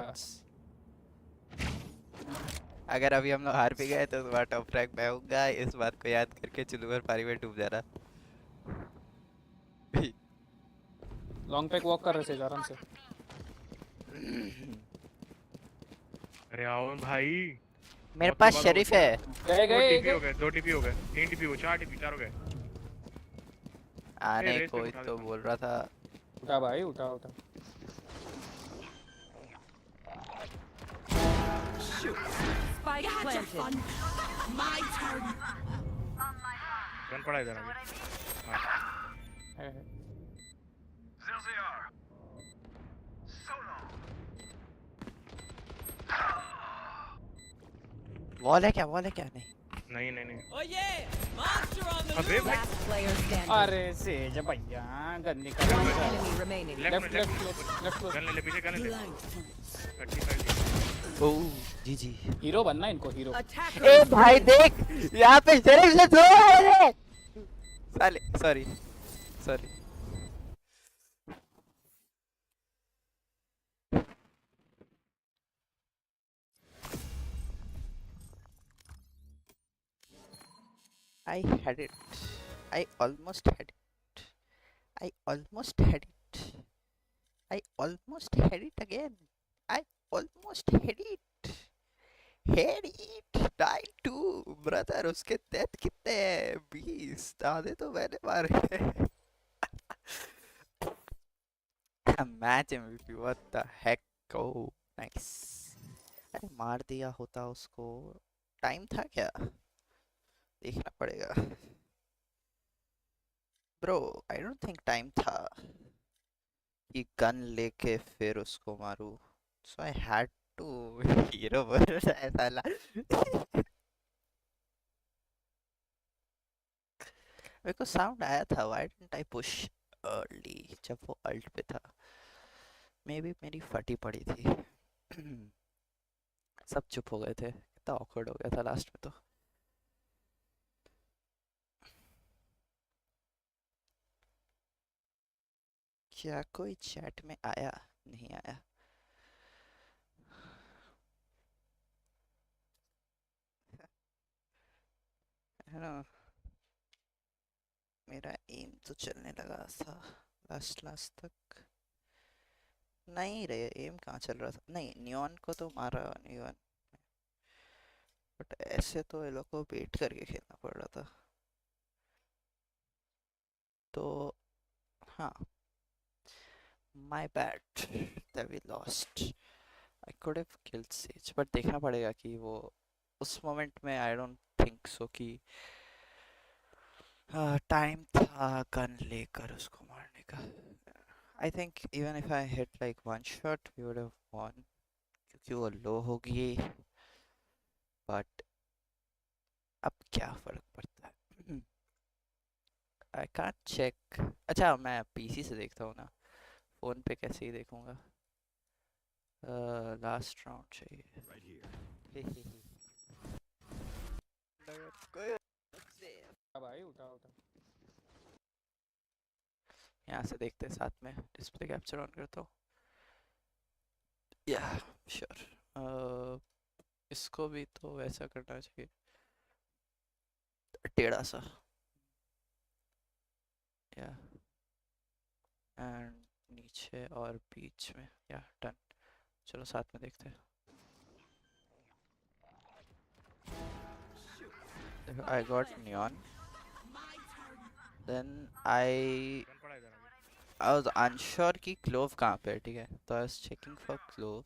अगर अभी हम लोग हार भी गए तो तुम्हारा टॉप रैंक मैं होऊंगा, इस बात को याद करके चुलूवर पारी में डूब जाना। लॉन्ग पैक वॉक कर रहे थे आराम से। अरे आओ भाई, मेरे पास शरीफ है। गए 2 टीपी हो गए 3 टीपी हो 4 टीपी 4 हो गए। आने कोई तो बोल रहा था। उठा भाई उठा। Spike planted. My turn. Gun पड़ा इधर अभी। वॉल है क्या नहीं। नहीं। Oh yeah, monster on the अबे loose. भाई, Last player standing. अरे सेज भैया गंदी कर One enemy remaining. Left gun ले पीछे गन ले। 35 ओह जी। हीरो बनना इनको हीरो। Attacker. ए भाई देख, यहाँ पे शरीफ से 2 है। साले sorry. I had it. I almost had it. I almost had it. I almost had it again. I almost had it. Had it. 9-2 brother, उसके डेथ कितने हैं? 20। आधे तो मैंने मारे हैं। Match MVP, what the heck? Oh nice. अरे मार दिया होता उसको। टाइम था क्या? देखना पड़ेगा। Bro I don't think time था कि गन लेके फिर उसको मारूं, सो आई हैड टू हीरो बन ऐसा ला। मेरे को साउंड आया था, why didn't I push early जब वो अल्ट पे था। मे बी मेरी फटी पड़ी थी। सब चुप हो गए थे, कितना ऑकवर्ड हो गया था लास्ट में। तो क्या कोई चैट में आया? नहीं आया। है ना, मेरा एम तो चलने लगा था लास्ट तक। नहीं रे, एम कहाँ चल रहा था? नहीं, नियॉन को तो मारा नियॉन, बट ऐसे तो ये लोग को वेट करके खेलना पड़ रहा था। तो हाँ, my bad that we lost. I could have killed Sage, but देखना पड़ेगा कि वो उस मोमेंट में I don't think so कि टाइम था गन लेकर उसको मारने जाएगा. I think even if I hit like one shot, we would have won. क्योंकि वो low होगी. But अब क्या फर्क पड़ता है? I can't check. अच्छा मैं PC से देखता हूँ ना. फोन पे कैसे ही देखूंगा. लास्ट राउंड चाहिए. Right here. भाई उठा उठा. यहाँ से देखते हैं साथ में. डिस्प्ले कैप्चर ऑन करता हूँ. या श्योर. इसको भी तो वैसा करना चाहिए. टेढ़ा सा. या एंड नीचे और बीच में. या डन. चलो साथ में देखते हैं. I got neon. Then I was unsure कि clove कहाँ पे है. ठीक है. तो I was checking for clove.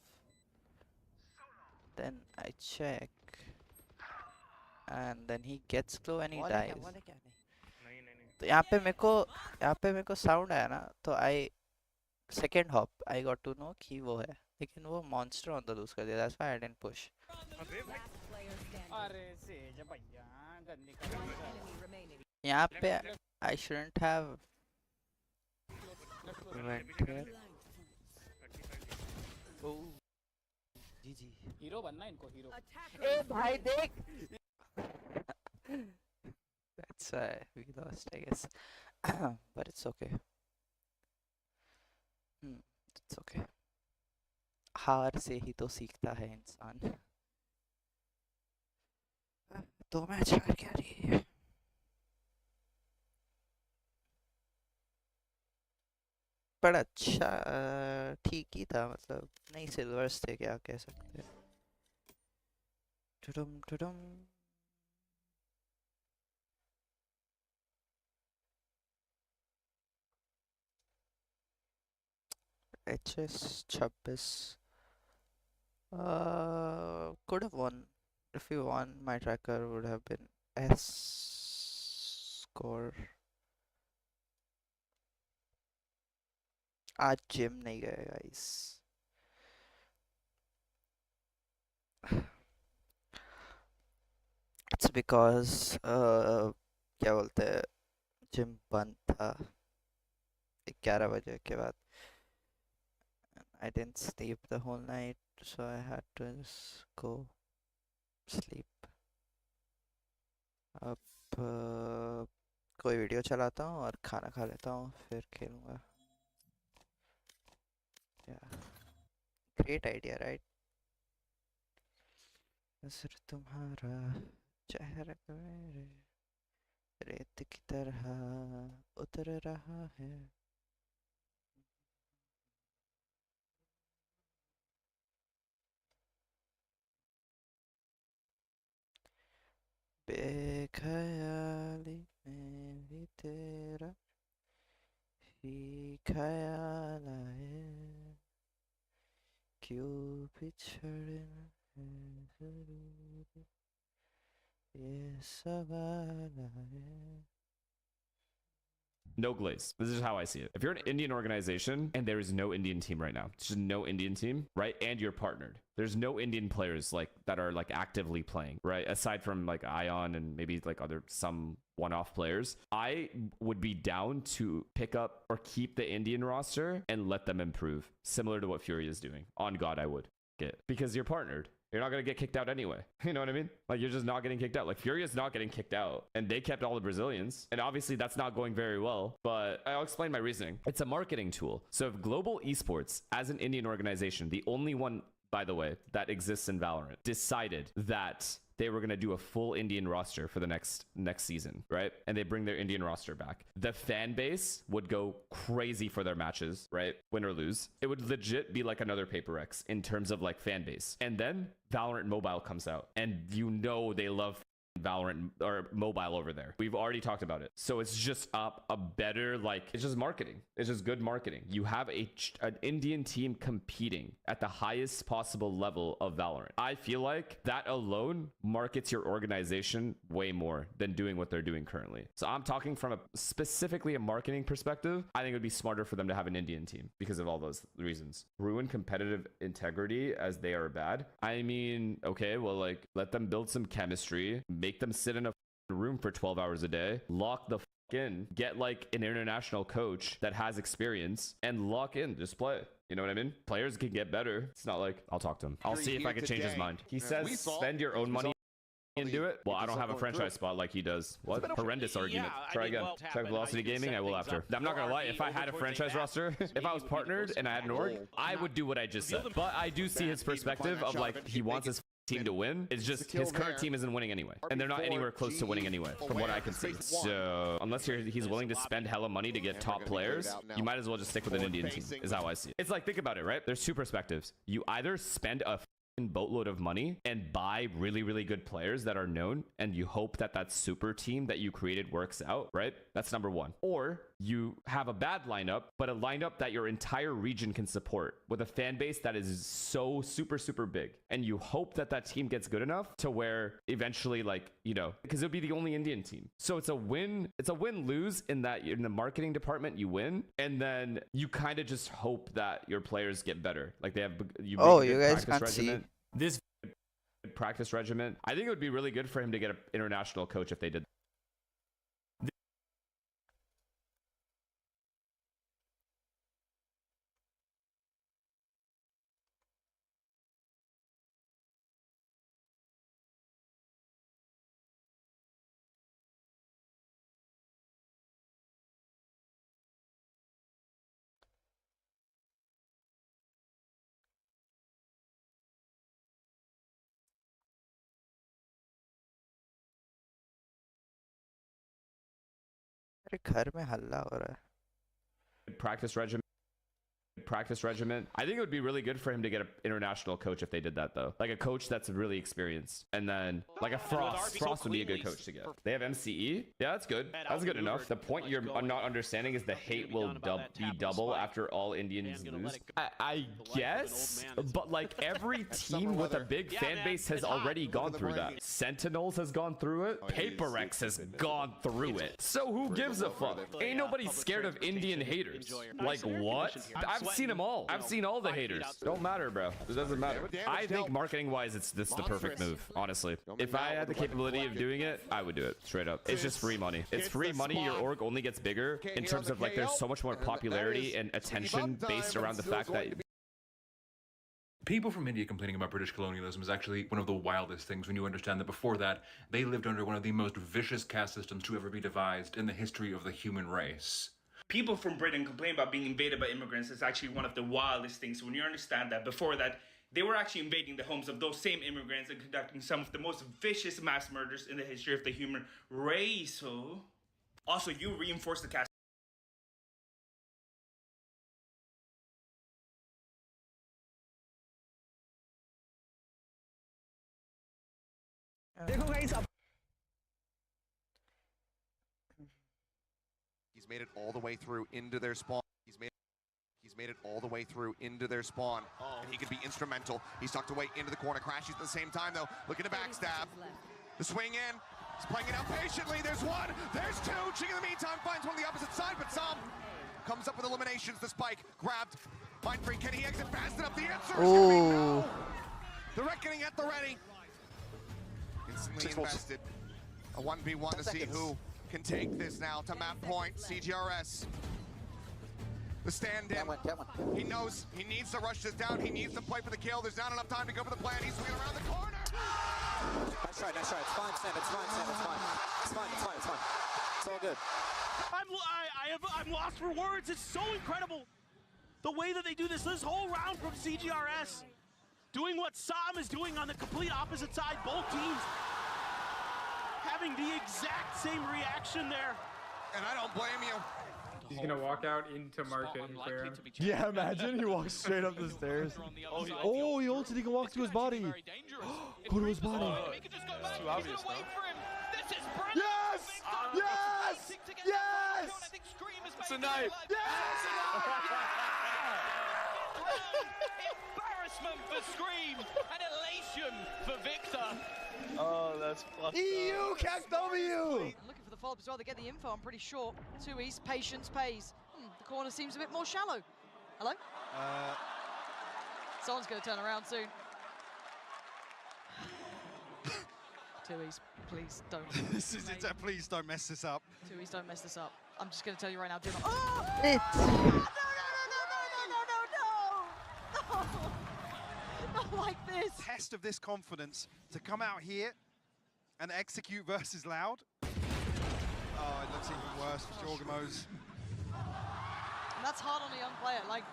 Then I check. And then he gets clove and he dies. तो यहाँ पे मेरे को साउंड आया ना. तो I second hop I got to know कि वो है. लेकिन वो monster on the loose कर दिया. That's why I didn't push. अरे सेज भैया गंदी कर. यहाँ पे I shouldn't have went here. Oh, GG. Hero बनना इनको हीरो. ए भाई देख. That's why we lost, I guess. But it's okay. It's okay. हार से ही तो सीखता है इंसान. तो मैच हार क्या रही है. पर अच्छा ठीक ही था. मतलब नहीं सिल्वर्स थे क्या कह सकते हैं. टुडुम टुडुम. HS 26. Could have won. If we won, my tracker would have been S score. आज जिम नहीं गए गाइस. It's because क्या बोलते हैं जिम बंद था 11 बजे के बाद. I didn't sleep the whole night, so I had to just go sleep. अब कोई वीडियो चलाता हूँ और खाना खा लेता हूँ फिर खेलूँगा. Yeah, great idea, right? नजर तुम्हारा चेहरा मेरे रेत की तरह उतर रहा है. बेख्याली में भी तेरा ही ख्याल आए. क्यों बिछड़ना है जरूरी ये सवाल आए. No glaze. This is how I see it. If you're an Indian organization and there is no Indian team right now, it's just no Indian team, right? And you're partnered. There's no Indian players like that are like actively playing, right? Aside from like Ion and maybe like other some one-off players, I would be down to pick up or keep the Indian roster and let them improve, similar to what Fury is doing. On God, I would get because you're partnered. You're not going to get kicked out anyway. You know what I mean? Like, you're just not getting kicked out. Like, Fury is not getting kicked out. And they kept all the Brazilians. And obviously, that's not going very well. But I'll explain my reasoning. It's a marketing tool. So if Global Esports, as an Indian organization, the only one, by the way, that exists in Valorant, decided that they were going to do a full Indian roster for the next season, right? And they bring their Indian roster back. The fan base would go crazy for their matches, right? Win or lose. It would legit be like another Paper X in terms of like fan base. And then Valorant Mobile comes out and you know they love Valorant or mobile over there. We've already talked about it. So it's just a better, like, it's just marketing. It's just good marketing. You have an Indian team competing at the highest possible level of Valorant. I feel like that alone markets your organization way more than doing what they're doing currently. So I'm talking from specifically a marketing perspective. I think it would be smarter for them to have an Indian team because of all those reasons. Ruin competitive integrity as they are bad. I mean, okay, well, like, let them build some chemistry, make them sit in a room for 12 hours a day, lock the in, get like an international coach that has experience, and lock in, just play. You know what I mean? Players can get better. It's not like, I'll talk to him. I'll see if I can change his mind. He says spend your own money and do it. Well, I don't have a franchise spot like he does. What? Horrendous argument. Try again. Check Velocity Gaming. I will after. I'm not gonna lie. If I had a franchise roster, if I was partnered and I had an org, I would do what I just said. But I do see his perspective of like he wants his team to win. It's just his current team isn't winning anyway, and they're not anywhere close to winning anyway, from what I can see. So unless he's willing to spend hella money to get top players, you might as well just stick with an Indian team, is how I see it. It's like, think about it, right? There's two perspectives. You either spend a boatload of money and buy really, really good players that are known, and you hope that that super team that you created works out, right? That's number one. Or you have a bad lineup, but a lineup that your entire region can support with a fan base that is so super, super big, and you hope that that team gets good enough to where eventually, like, you know, because it'll be the only Indian team. So it's a win-lose in that in the marketing department you win, and then you kind of just hope that your players get better. Like they have you guys can't see this practice regimen. I think it would be really good for him to get an international coach if they did. घर में हल्ला हो रहा है. Practice regimen. I think it would be really good for him to get an international coach if they did that, though. Like a coach that's really experienced, and then like a Frost would be a good coach to get. They have MCE. Yeah, that's good. That's good enough. The point you're not understanding is the hate will be double after all Indians lose. I guess, but like every team with a big fan base has already gone through that. Sentinels has gone through it. Paper X has gone through it. So who gives a fuck? Ain't nobody scared of Indian haters. Like what? I've seen them all. I've seen all the haters. Don't matter, bro. It doesn't matter. I think marketing wise, it's the perfect move, honestly. If I had the capability of doing it, I would do it straight up. It's just free money. It's free money. Your org only gets bigger in terms of like there's so much more popularity and attention based around the fact that people from India complaining about British colonialism is actually one of the wildest things when you understand that before that, they lived under one of the most vicious caste systems to ever be devised in the history of the human race. People from Britain complain about being invaded by immigrants is actually one of the wildest things. When you understand that before that, they were actually invading the homes of those same immigrants and conducting some of the most vicious mass murders in the history of the human race. So, also, you reinforce the caste. He's made it all the way through into their spawn. He's made it all the way through into their spawn. And he could be instrumental. He's tucked away into the corner. Crashes at the same time, though. Looking to backstab. The swing in. He's playing it out patiently. There's one. There's two. Ching in the meantime finds one on the opposite side, but some comes up with eliminations. The spike grabbed. Mind free. Can he exit fast enough? The answer is going to be no. The reckoning at the ready. Instantly invested. A 1v1 to see who can take this now to map point. CGRS. The stand-in. He knows he needs to rush this down. He needs to play for the kill. There's not enough time to go for the plan. He's swinging around the corner. Nice try, nice try. It's fine, Sam. It's fine, Sam. It's fine. It's fine, it's fine, it's fine. It's all good. I'm lost for words. It's so incredible. The way that they do this whole round from CGRS. Doing what Sam is doing on the complete opposite side. Both teams having the exact same reaction there. And I don't blame you. He's gonna walk out into market and clear him. Yeah, imagine he walks straight up the stairs. Oh, he ulted, he can walk to his body. Go to his body. Too obvious, though. is brilliant. Yes! Yes! Yes! I think Scream is It's a making knife. it Embarrassment for Scream and elation for Victor. Oh, that's fucked EU CACW! Looking for the follow-up as well. They get the info, I'm pretty sure. 2 East, patience pays. The corner seems a bit more shallow. Hello? Someone's going to turn around soon. 2 East, please don't. This is it. Please don't mess this up. 2 East, don't mess this up. I'm just going to tell you right now, do not. Oh! No, not like this. Test of this confidence to come out here and execute versus Loud. Oh, it looks even worse for Jorgamos. And that's hard on a young player. Like,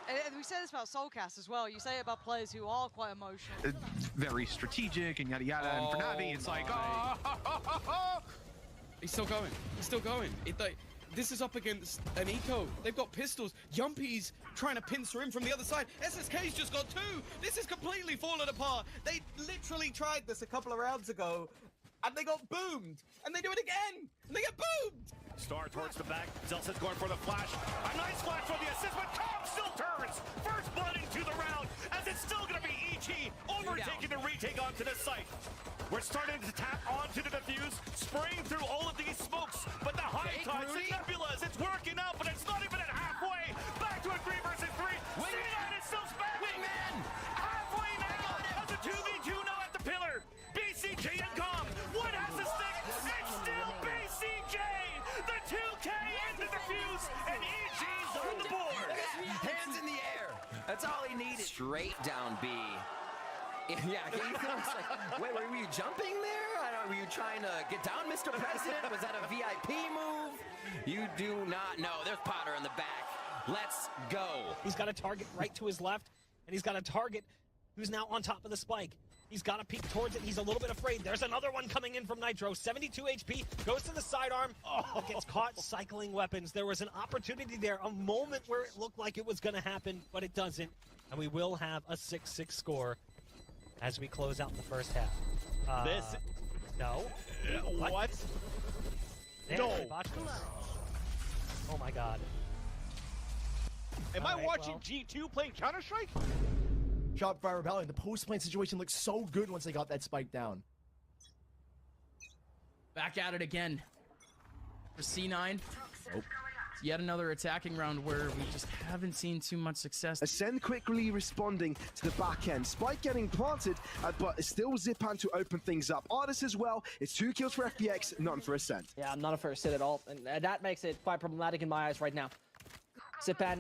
and we say this about Soulcast as well. You say it about players who are quite emotional. Very strategic and yada yada. And for Navi, it's like, oh. He's still going. He's still going. This is up against an eco. They've got pistols. Yumpy's trying to pincer him from the other side. SSK's just got 2. This is completely fallen apart. They literally tried this a couple of rounds ago, and they got boomed. And they do it again, and they get boomed. Star towards the back. Zelsa's going for the flash. A nice flash for the assist, but Cobb still turns. First blood into the round, as it's still going to be EG overtaking the retake onto the site. We're starting to tap onto the defuse, spraying through all of these smokes, but the high tides, the nebulas, it's working out, but it's not even at halfway. Back to a 3 versus 3. C9 is still spamming. Halfway now, as a 2v2 now at the pillar. BCJ and Com. What has the stick? It's still BCJ. The 2K in the defuse, and EG's on the board. Hands in the air. That's all he needed. Straight down B. Yeah, Ethan was like, wait, were you jumping there? I don't know, were you trying to get down, Mr. President? Was that a VIP move? You do not know. There's Potter in the back. Let's go. He's got a target right to his left, and he's got a target who's now on top of the spike. He's got to peek towards it. He's a little bit afraid. There's another one coming in from Nitro. 72 HP, goes to the sidearm, gets caught cycling weapons. There was an opportunity there, a moment where it looked like it was going to happen, but it doesn't. And we will have a 6-6 score as we close out the first half. No. What? No. Oh my god. Am I watching G2 playing Counter-Strike? Shopify Rebellion, the post-plant situation looked so good once they got that spike down. Back at it again for C9. Yet another attacking round where we just haven't seen too much success. Ascend quickly responding to the back end. Spike getting planted, but it's still Zipan to open things up. Artist as well. It's 2 kills for FPX, none for Ascend. Yeah, I'm not a first hit at all, and that makes it quite problematic in my eyes right now. Zipan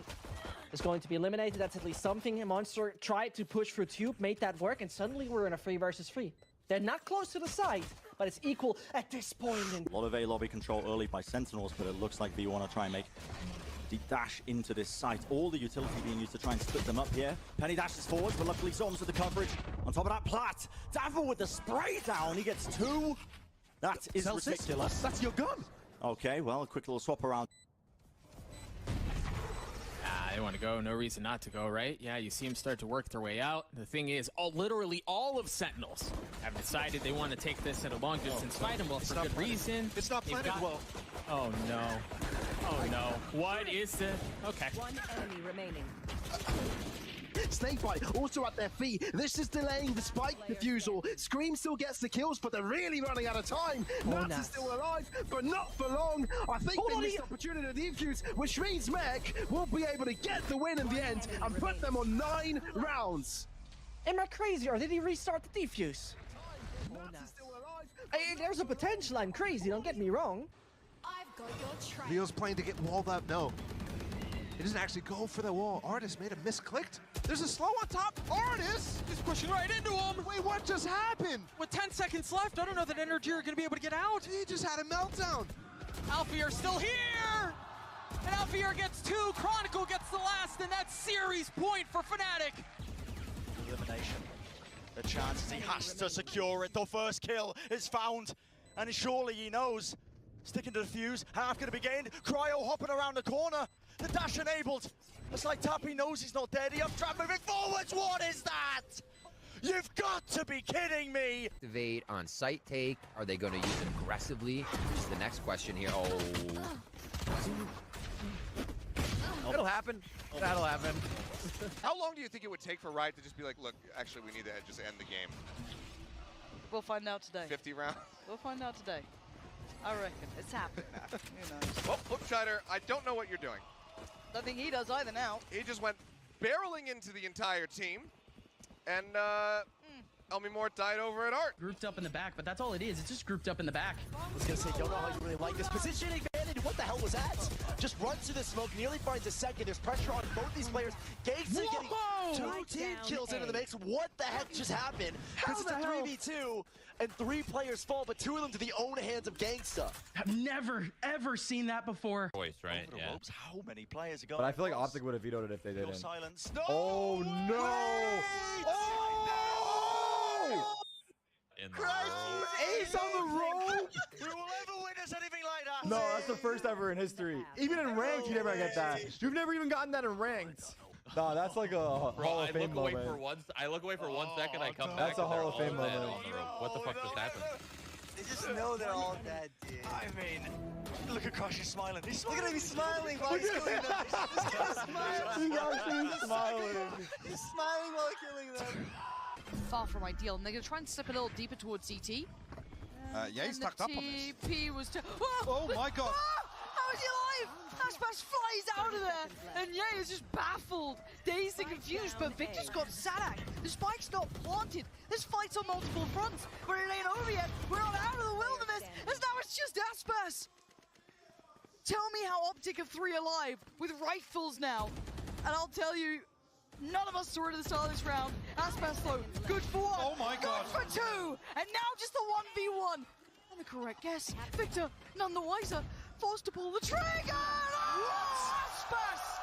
is going to be eliminated. That's at least something. Monster tried to push through Tube, made that work, and suddenly we're in a 3 versus 3. They're not close to the side, but it's equal at this point. A lot of A lobby control early by Sentinels, but it looks like V want to try and make deep dash into this site. All the utility being used to try and split them up here. Penny dashes forward, but luckily Zoms with the coverage. On top of that, Platt. Davil with the spray down. He gets 2. That is ridiculous. That's your gun. Okay, well, a quick little swap around. They want to go, no reason not to go, right? Yeah, you see them start to work their way out. The thing is, literally all of Sentinels have decided they want to take this at a long distance fight, and well, for good reason. It's not planted well. Oh no. Oh no. What is this? Okay. One enemy remaining. Snakebite also at their feet. This is delaying the spike defusal. Scream still gets the kills, but they're really running out of time. Nats is still alive, but not for long. I think they missed the opportunity to defuse, which means Mech will be able to get the win in the end and put them on 9 rounds. Am I crazy, or did he restart the defuse? Nats is still alive. Hey, there's a potential. I'm crazy, don't get me wrong. I've got your trail. Leo's playing to get walled up. No. He doesn't actually go for the wall. Artist made a misclicked. There's a slow on top. Artist He's pushing right into him. Wait, what just happened? With 10 seconds left, I don't know that Energy are going to be able to get out. He just had a meltdown. Alfier still here. And Alfier gets 2. Chronicle gets the last, and that's series point for Fnatic. Elimination. The chances he has to secure it. The first kill is found, and surely he knows. Sticking to the fuse, half going to be gained. Cryo hopping around the corner. The dash enabled. It's like Tappy knows he's not dead. He up trap moving forwards. What is that? You've got to be kidding me! Activate on site take. Are they going to use it aggressively? This is the next question here. Oh. It'll happen. That'll happen. How long do you think it would take for Riot to just be like, look, actually, we need to just end the game? We'll find out today. 50 rounds? We'll find out today. I reckon. It's happening. Who knows? Well, Flipshider, I don't know what you're doing. Don't think he does either now. He just went barreling into the entire team, and Elmimort died over at Art. Grouped up in the back, but that's all it is. It's just grouped up in the back. I was gonna say, don't know how you really like this positioning advantage. What the hell was that? Just runs through the smoke, nearly finds a second. There's pressure on both these players. Gangsta getting 2 team kills into the mix. What the heck just happened? Because it's a 3v2, and 3 players fall, but 2 of them to the own hands of Gangsta. I've never, ever seen that before. Voice, right? Over the ropes. How many players are going? But I feel like Optic would have vetoed it if they didn't. Silence. No! Oh no! Oh! Ace on the rope! We will ever witness anything like that. No, that's the first ever in history. Even in ranked, you never get that. You've never even gotten that in ranked. No, that's like a Hall of Fame moment. I look away for 1 second, I come back. That's a Hall of Fame moment. What the fuck just happened? They just know they're all dead, dude. I mean, look at Crush, he's smiling. Look at him, he's smiling while he's killing them. This guy's smiling. He's actually smiling. He's smiling while killing them. Far from ideal, and they're going to try and slip a little deeper towards CT. Yeah, he's tucked up on this. TP was Oh my god! How is he alive? Ashpass flies out of there, and Ye is just baffled, dazed and confused, but Victor's got Sadak. The spike's not planted. This fight's on multiple fronts, but it ain't over yet. We're not out of the wilderness, as now it's just Ashpass. Tell me how Optic are 3 alive, with rifles now, and I'll tell you, none of us saw it at the start of this round. Ashpass though, good for 1. Oh my god. Good for 2, and now just the 1v1. And the correct guess, Victor, none the wiser, forced to pull the trigger! Ashpass!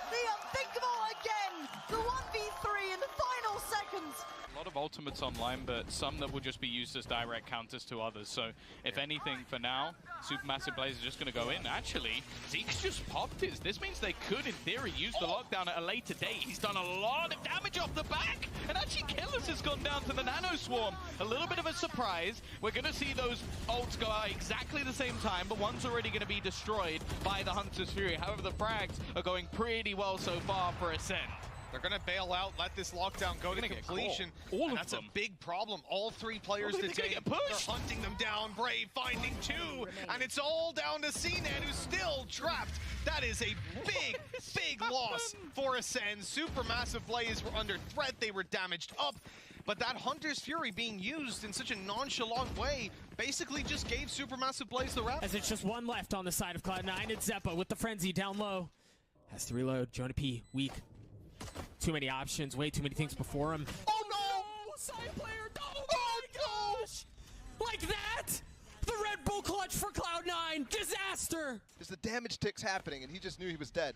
The unthinkable again! The 1v3 in the final seconds! A lot of ultimates online, but some that will just be used as direct counters to others. So, if anything, for now, Supermassive Blaze is just going to go in. Actually, Zeke's just popped his. This means they could, in theory, use the lockdown at a later date. He's done a lot of damage off the back, and actually Killers has gone down to the Nano Swarm. A little bit of a surprise. We're going to see those ults go out exactly the same time, but one's already going to be destroyed by the Hunter's Fury. However, the frags are going pretty well so far for Ascent. They're going to bail out, let this lockdown go to completion. All of that's them. a big problem. All 3 players today, they're hunting them down. Brave finding 2, and it's all down to CNET, who's still trapped. That is a big, big loss for Ascend. Supermassive Blaze were under threat. They were damaged up. But that Hunter's Fury being used in such a nonchalant way basically just gave Supermassive Blaze the round. As it's just 1 left on the side of Cloud9, it's Zeppa with the Frenzy down low. Has to reload. Jonah P, weak. Too many options, way too many things before him. Oh no! Side player, double oh gosh! Like that? The Red Bull clutch for Cloud9, disaster! As the damage tick's happening, and he just knew he was dead.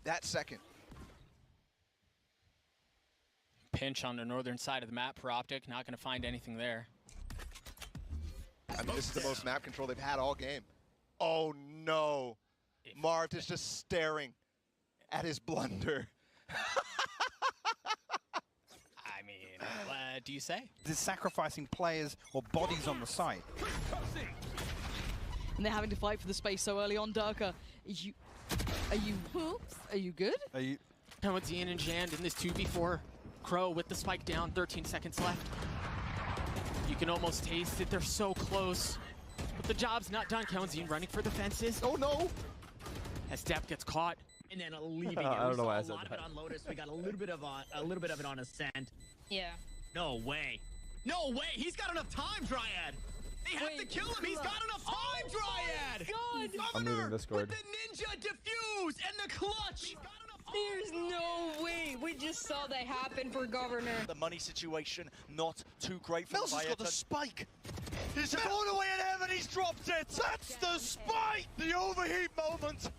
That second. Pinch on the northern side of the map for Optic, not gonna find anything there. I mean, this is the most map control they've had all game. Oh no! Marth is just staring at his blunder. I mean, what do you say? They're sacrificing players or bodies on the site. And they're having to fight for the space so early on. Durka, are you good? Are you? Now it's Ian and Jand in this 2v4. Crow with the spike down, 13 seconds left. You can almost taste it, they're so close. But the job's not done. Kaunzine running for the fences. Oh no! As Depp gets caught. And then leaving it. I don't know why I said a lot of it on Lotus. We got a little bit of it on Ascent. Yeah. No way. No way. He's got enough time, Dryad. They have to kill him. He's got enough time, Dryad. God. I'm moving Discord. With the ninja diffuse and the clutch. There's no way. We just saw that happen for Governor. The money situation not too great for Mills has got the spike. He's all the way in heaven. He's dropped it. That's the spike. The overheat moment.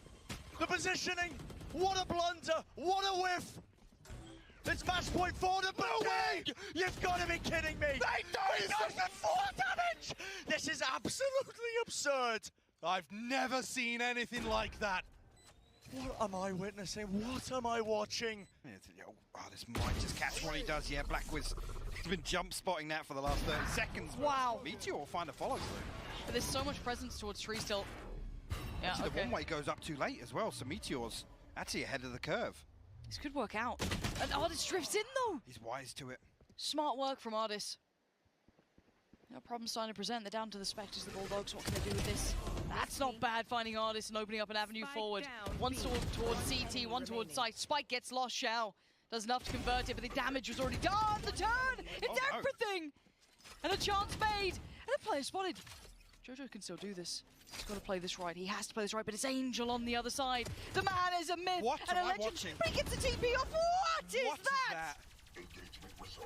The positioning, what a blunder, what a whiff! It's match point for them, no way! You've got to be kidding me! They know he goes for 4 damage! This is absolutely absurd! I've never seen anything like that. What am I witnessing? What am I watching? Oh, this might just catch what he does. Yeah, Blackwiz been jump spotting that for the last 30 seconds. Wow. Meteor will find a follow through. But there's so much presence towards Tree still. Yeah, Actually, okay. the one-way goes up too late as well, so Meteor's actually ahead of the curve. This could work out. And Ardis drifts in though! He's wise to it. Smart work from Ardis. No problem starting to present. They're down to the Spectres, the Bulldogs. What can they do with this? That's not bad, finding Ardis and opening up an avenue forward. One towards CT, one towards site. Spike gets lost, Shao does enough to convert it, but the damage was already done. The turn! It's everything! And a chance made! And a player spotted. Jojo can still do this. He's got to play this right. He has to play this right, but it's Angel on the other side. The man is a myth and a legend. But he gets the TP off. What is that?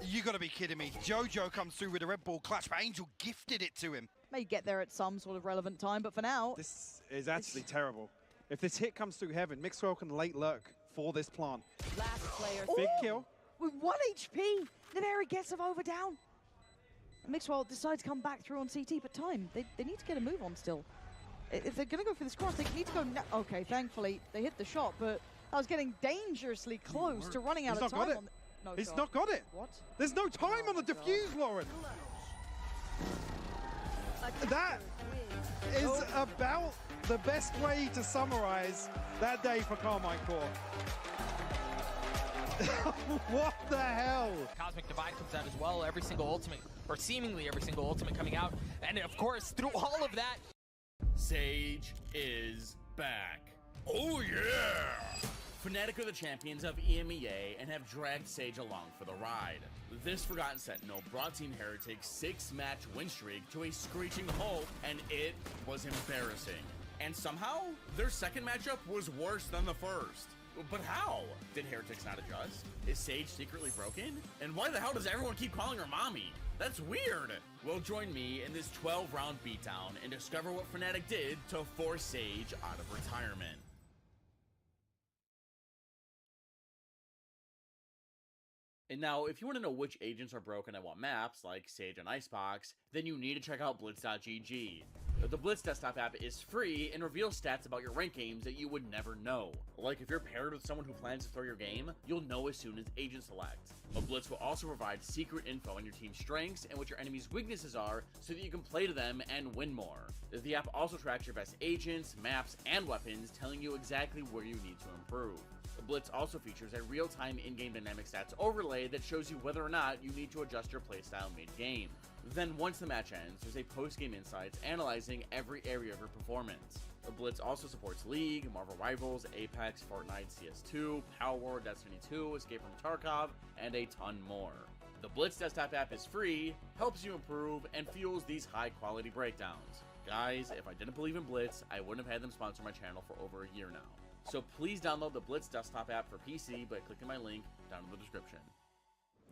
You gotta be kidding me. Jojo comes through with a Red Bull clutch, but Angel gifted it to him. May get there at some sort of relevant time, but for now... This is actually terrible. If this hit comes through heaven, Mixwell can late lurk for this plant. Last player. Big kill. With 1 HP, Naveri gets a over down. Mixwell decides to come back through on CT, but time. They need to get a move on still. If they're going to go for this cross, they need to go... Okay, thankfully, they hit the shot, but I was getting dangerously close to running out of time. He's not got it. No, He's not got it. What? There's no time on the defuse, Lauren. That is about the best way to summarize that day for Carmine Core. What the hell? Cosmic Divide comes out as well. Every single ultimate, or seemingly every single ultimate coming out. And of course, through all of that, Sage is back. Oh yeah! Fnatic are the champions of EMEA and have dragged Sage along for the ride. This Forgotten Sentinel brought Team Heretics' 6-match win streak to a screeching halt, and it was embarrassing. And somehow, their second matchup was worse than the first. But how? Did Heretics not adjust? Is Sage secretly broken? And why the hell does everyone keep calling her mommy? That's weird! Well, join me in this 12-round beatdown and discover what Fnatic did to force Sage out of retirement. And now, if you want to know which agents are broken and what maps, like Sage and Icebox, then you need to check out Blitz.gg. The Blitz desktop app is free and reveals stats about your ranked games that you would never know. Like if you're paired with someone who plans to throw your game, you'll know as soon as agent select. But Blitz will also provide secret info on your team's strengths and what your enemy's weaknesses are so that you can play to them and win more. The app also tracks your best agents, maps, and weapons, telling you exactly where you need to improve. Blitz also features a real-time in-game dynamic stats overlay that shows you whether or not you need to adjust your playstyle mid-game. Then once the match ends, there's a post-game insights analyzing every area of your performance. Blitz also supports League, Marvel Rivals, Apex, Fortnite, CS2, Power War, Destiny 2, Escape from Tarkov, and a ton more. The Blitz desktop app is free, helps you improve, and fuels these high-quality breakdowns. Guys, if I didn't believe in Blitz, I wouldn't have had them sponsor my channel for over a year now. So please download the Blitz desktop app for PC by clicking my link down in the description.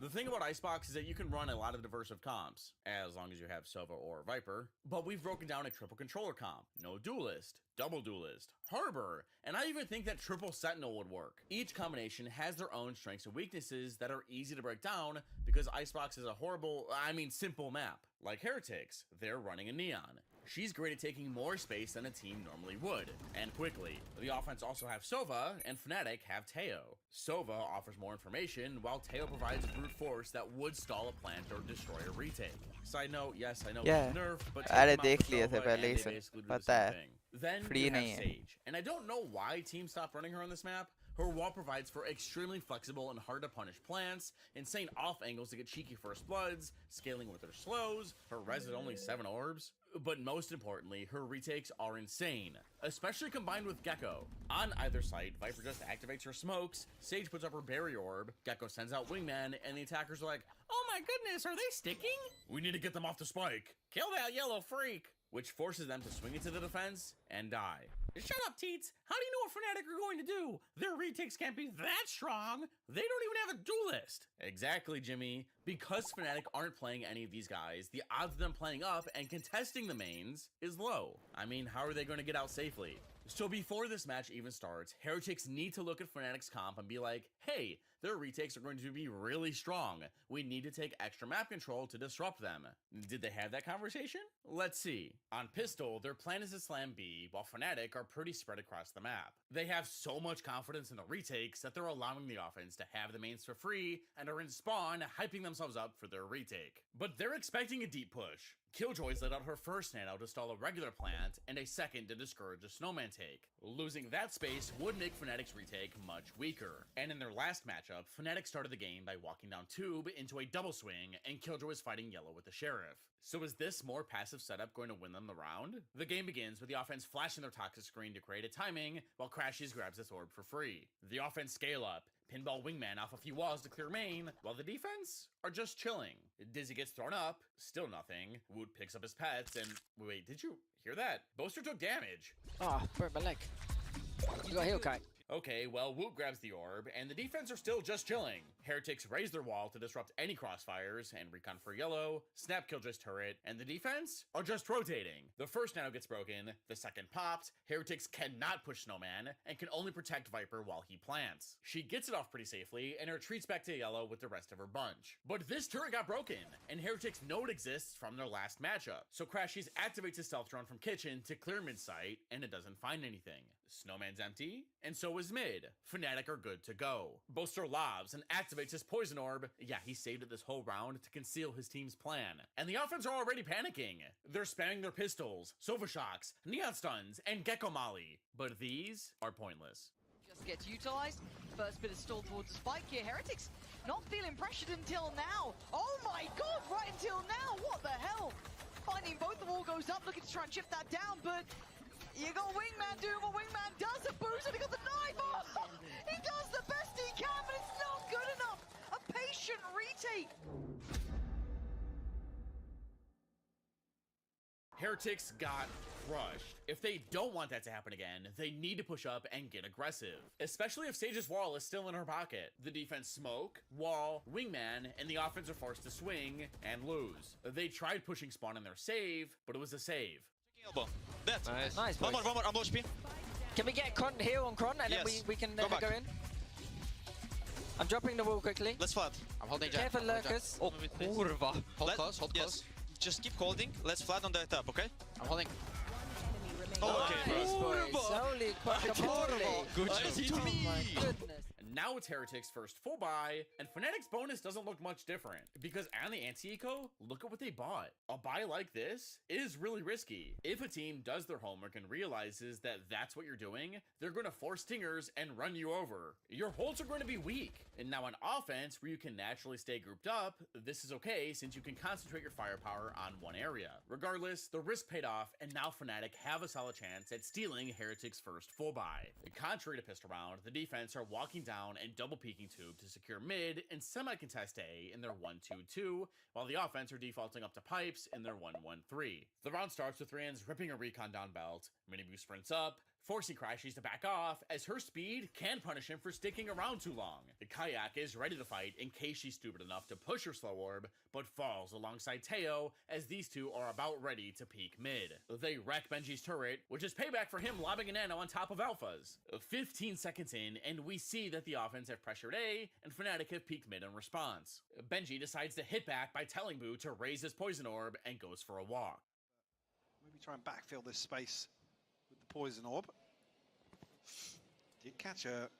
The thing about Icebox is that you can run a lot of diverse comps, as long as you have Sova or Viper, but we've broken down a triple controller comp, no duelist, double duelist, Harbor, and I even think that triple Sentinel would work. Each combination has their own strengths and weaknesses that are easy to break down because Icebox is a simple map. Like Heretics, they're running a Neon. She's great at taking more space than a team normally would, and quickly. The offense also have Sova, and Fnatic have Teo. Sova offers more information, while Teo provides brute force that would stall a plant or destroy a retake. Side note, yes, I know it's nerfed, but अरे देख लिए थे पहले ही से पता है Then free you have नहीं है Sage, and I don't know why teams stopped running her on this map. Her wall provides for extremely flexible and hard to punish plants, insane off angles to get cheeky first bloods, scaling with her slows, her res at only 7 orbs. But most importantly, her retakes are insane, especially combined with Gecko. On either side, Viper just activates her smokes, Sage puts up her barrier orb, Gecko sends out Wingman, and the attackers are like, oh my goodness, are they sticking? We need to get them off the spike. Kill that yellow freak! Which forces them to swing into the defense and die. Shut up, Teets! How do you know what Fnatic are going to do? Their retakes can't be that strong! They don't even have a duelist! Exactly, Jimmy. Because Fnatic aren't playing any of these guys, the odds of them playing up and contesting the mains is low. I mean, how are they going to get out safely? So before this match even starts, Heretics need to look at Fnatic's comp and be like, hey, their retakes are going to be really strong. We need to take extra map control to disrupt them. Did they have that conversation? Let's see. On Pistol, their plan is to slam B, while Fnatic are pretty spread across the map. They have so much confidence in the retakes that they're allowing the offense to have the mains for free and are in spawn hyping themselves up for their retake. But they're expecting a deep push. Killjoy's let out her first nano to stall a regular plant and a second to discourage a snowman take. Losing that space would make Fnatic's retake much weaker. And in their last matchup, Fnatic started the game by walking down tube into a double swing and Killjoy was fighting yellow with the Sheriff. So is this more passive setup going to win them the round? The game begins with the offense flashing their toxic screen to create a timing while Crashies grabs this orb for free. The offense scale up, pinball wingman off a few walls to clear main, while the defense are just chilling. Dizzy gets thrown up, still nothing. Woot picks up his pets and wait, did you hear that? Boaster took damage. Oh, broke my leg. You got a heal kite. Okay, well, Whoop grabs the orb, and the defense are still just chilling. Heretics raise their wall to disrupt any crossfires, and recon for yellow, snap Killjoy's turret, and the defense are just rotating. The first nano gets broken, the second popped, Heretics cannot push Snowman, and can only protect Viper while he plants. She gets it off pretty safely, and retreats back to yellow with the rest of her bunch. But this turret got broken, and Heretics know it exists from their last matchup. So Crashies activates his stealth drone from kitchen to clear mid site, and it doesn't find anything. Snowman's empty, and so is mid. Fnatic are good to go. Boaster lobs and activates his poison orb. Yeah, he saved it this whole round to conceal his team's plan. And the offense are already panicking. They're spamming their pistols, Sova Shocks, Neon Stuns, and Gecko Molly. But these are pointless. Just gets utilized. First bit of stall towards the spike here. Heretics not feeling pressured until now. Oh my god, right until now. What the hell? Finding both, the wall goes up, looking to try and chip that down, but you got Wingman doing what Wingman does. A boost, and he got the knife. Oh, he does the best he can, but it's not good enough. A patient retake. Heretics got crushed. If they don't want that to happen again, they need to push up and get aggressive. Especially if Sage's wall is still in her pocket. The defense smoke, wall, wingman, and the offense are forced to swing and lose. They tried pushing spawn in their save, but it was a save. Elbow. Dead. Nice. One more, I'm low HP. Can we get Cron here on Cron and then we can go in? I'm dropping the wall quickly. Let's flood. I'm holding Jack. Careful lurkers. Oh, kurva. Hold close, hold close. Just keep holding. Let's flood on that up, okay? I'm holding. Oh, okay, bro. Holy guacamole. Good job. Oh my goodness. Now it's Heretics' first full buy, and Fnatic's bonus doesn't look much different. Because on the anti-eco, look at what they bought. A buy like this is really risky. If a team does their homework and realizes that that's what you're doing, they're going to force stingers and run you over. Your holds are going to be weak. And now on offense, where you can naturally stay grouped up, this is okay since you can concentrate your firepower on one area. Regardless, the risk paid off, and now Fnatic have a solid chance at stealing Heretics' first full buy. Contrary to Pistol Round, the defense are walking down and double peeking tube to secure mid and semi-contest A in their 1-2-2, while the offense are defaulting up to pipes in their 1-1-3. The round starts with Rand's ripping a recon down belt, Minibu sprints up, forcing Crashies to back off, as her speed can punish him for sticking around too long. The Kayak is ready to fight in case she's stupid enough to push her slow orb, but falls alongside Teo as these two are about ready to peek mid. They wreck Benji's turret, which is payback for him lobbing a nano on top of Alpha's. 15 seconds in, and we see that the offense have pressured A, and Fnatic have peeked mid in response. Benji decides to hit back by telling Boo to raise his poison orb and goes for a walk. Maybe try and backfill this space with the poison orb. Did catch her.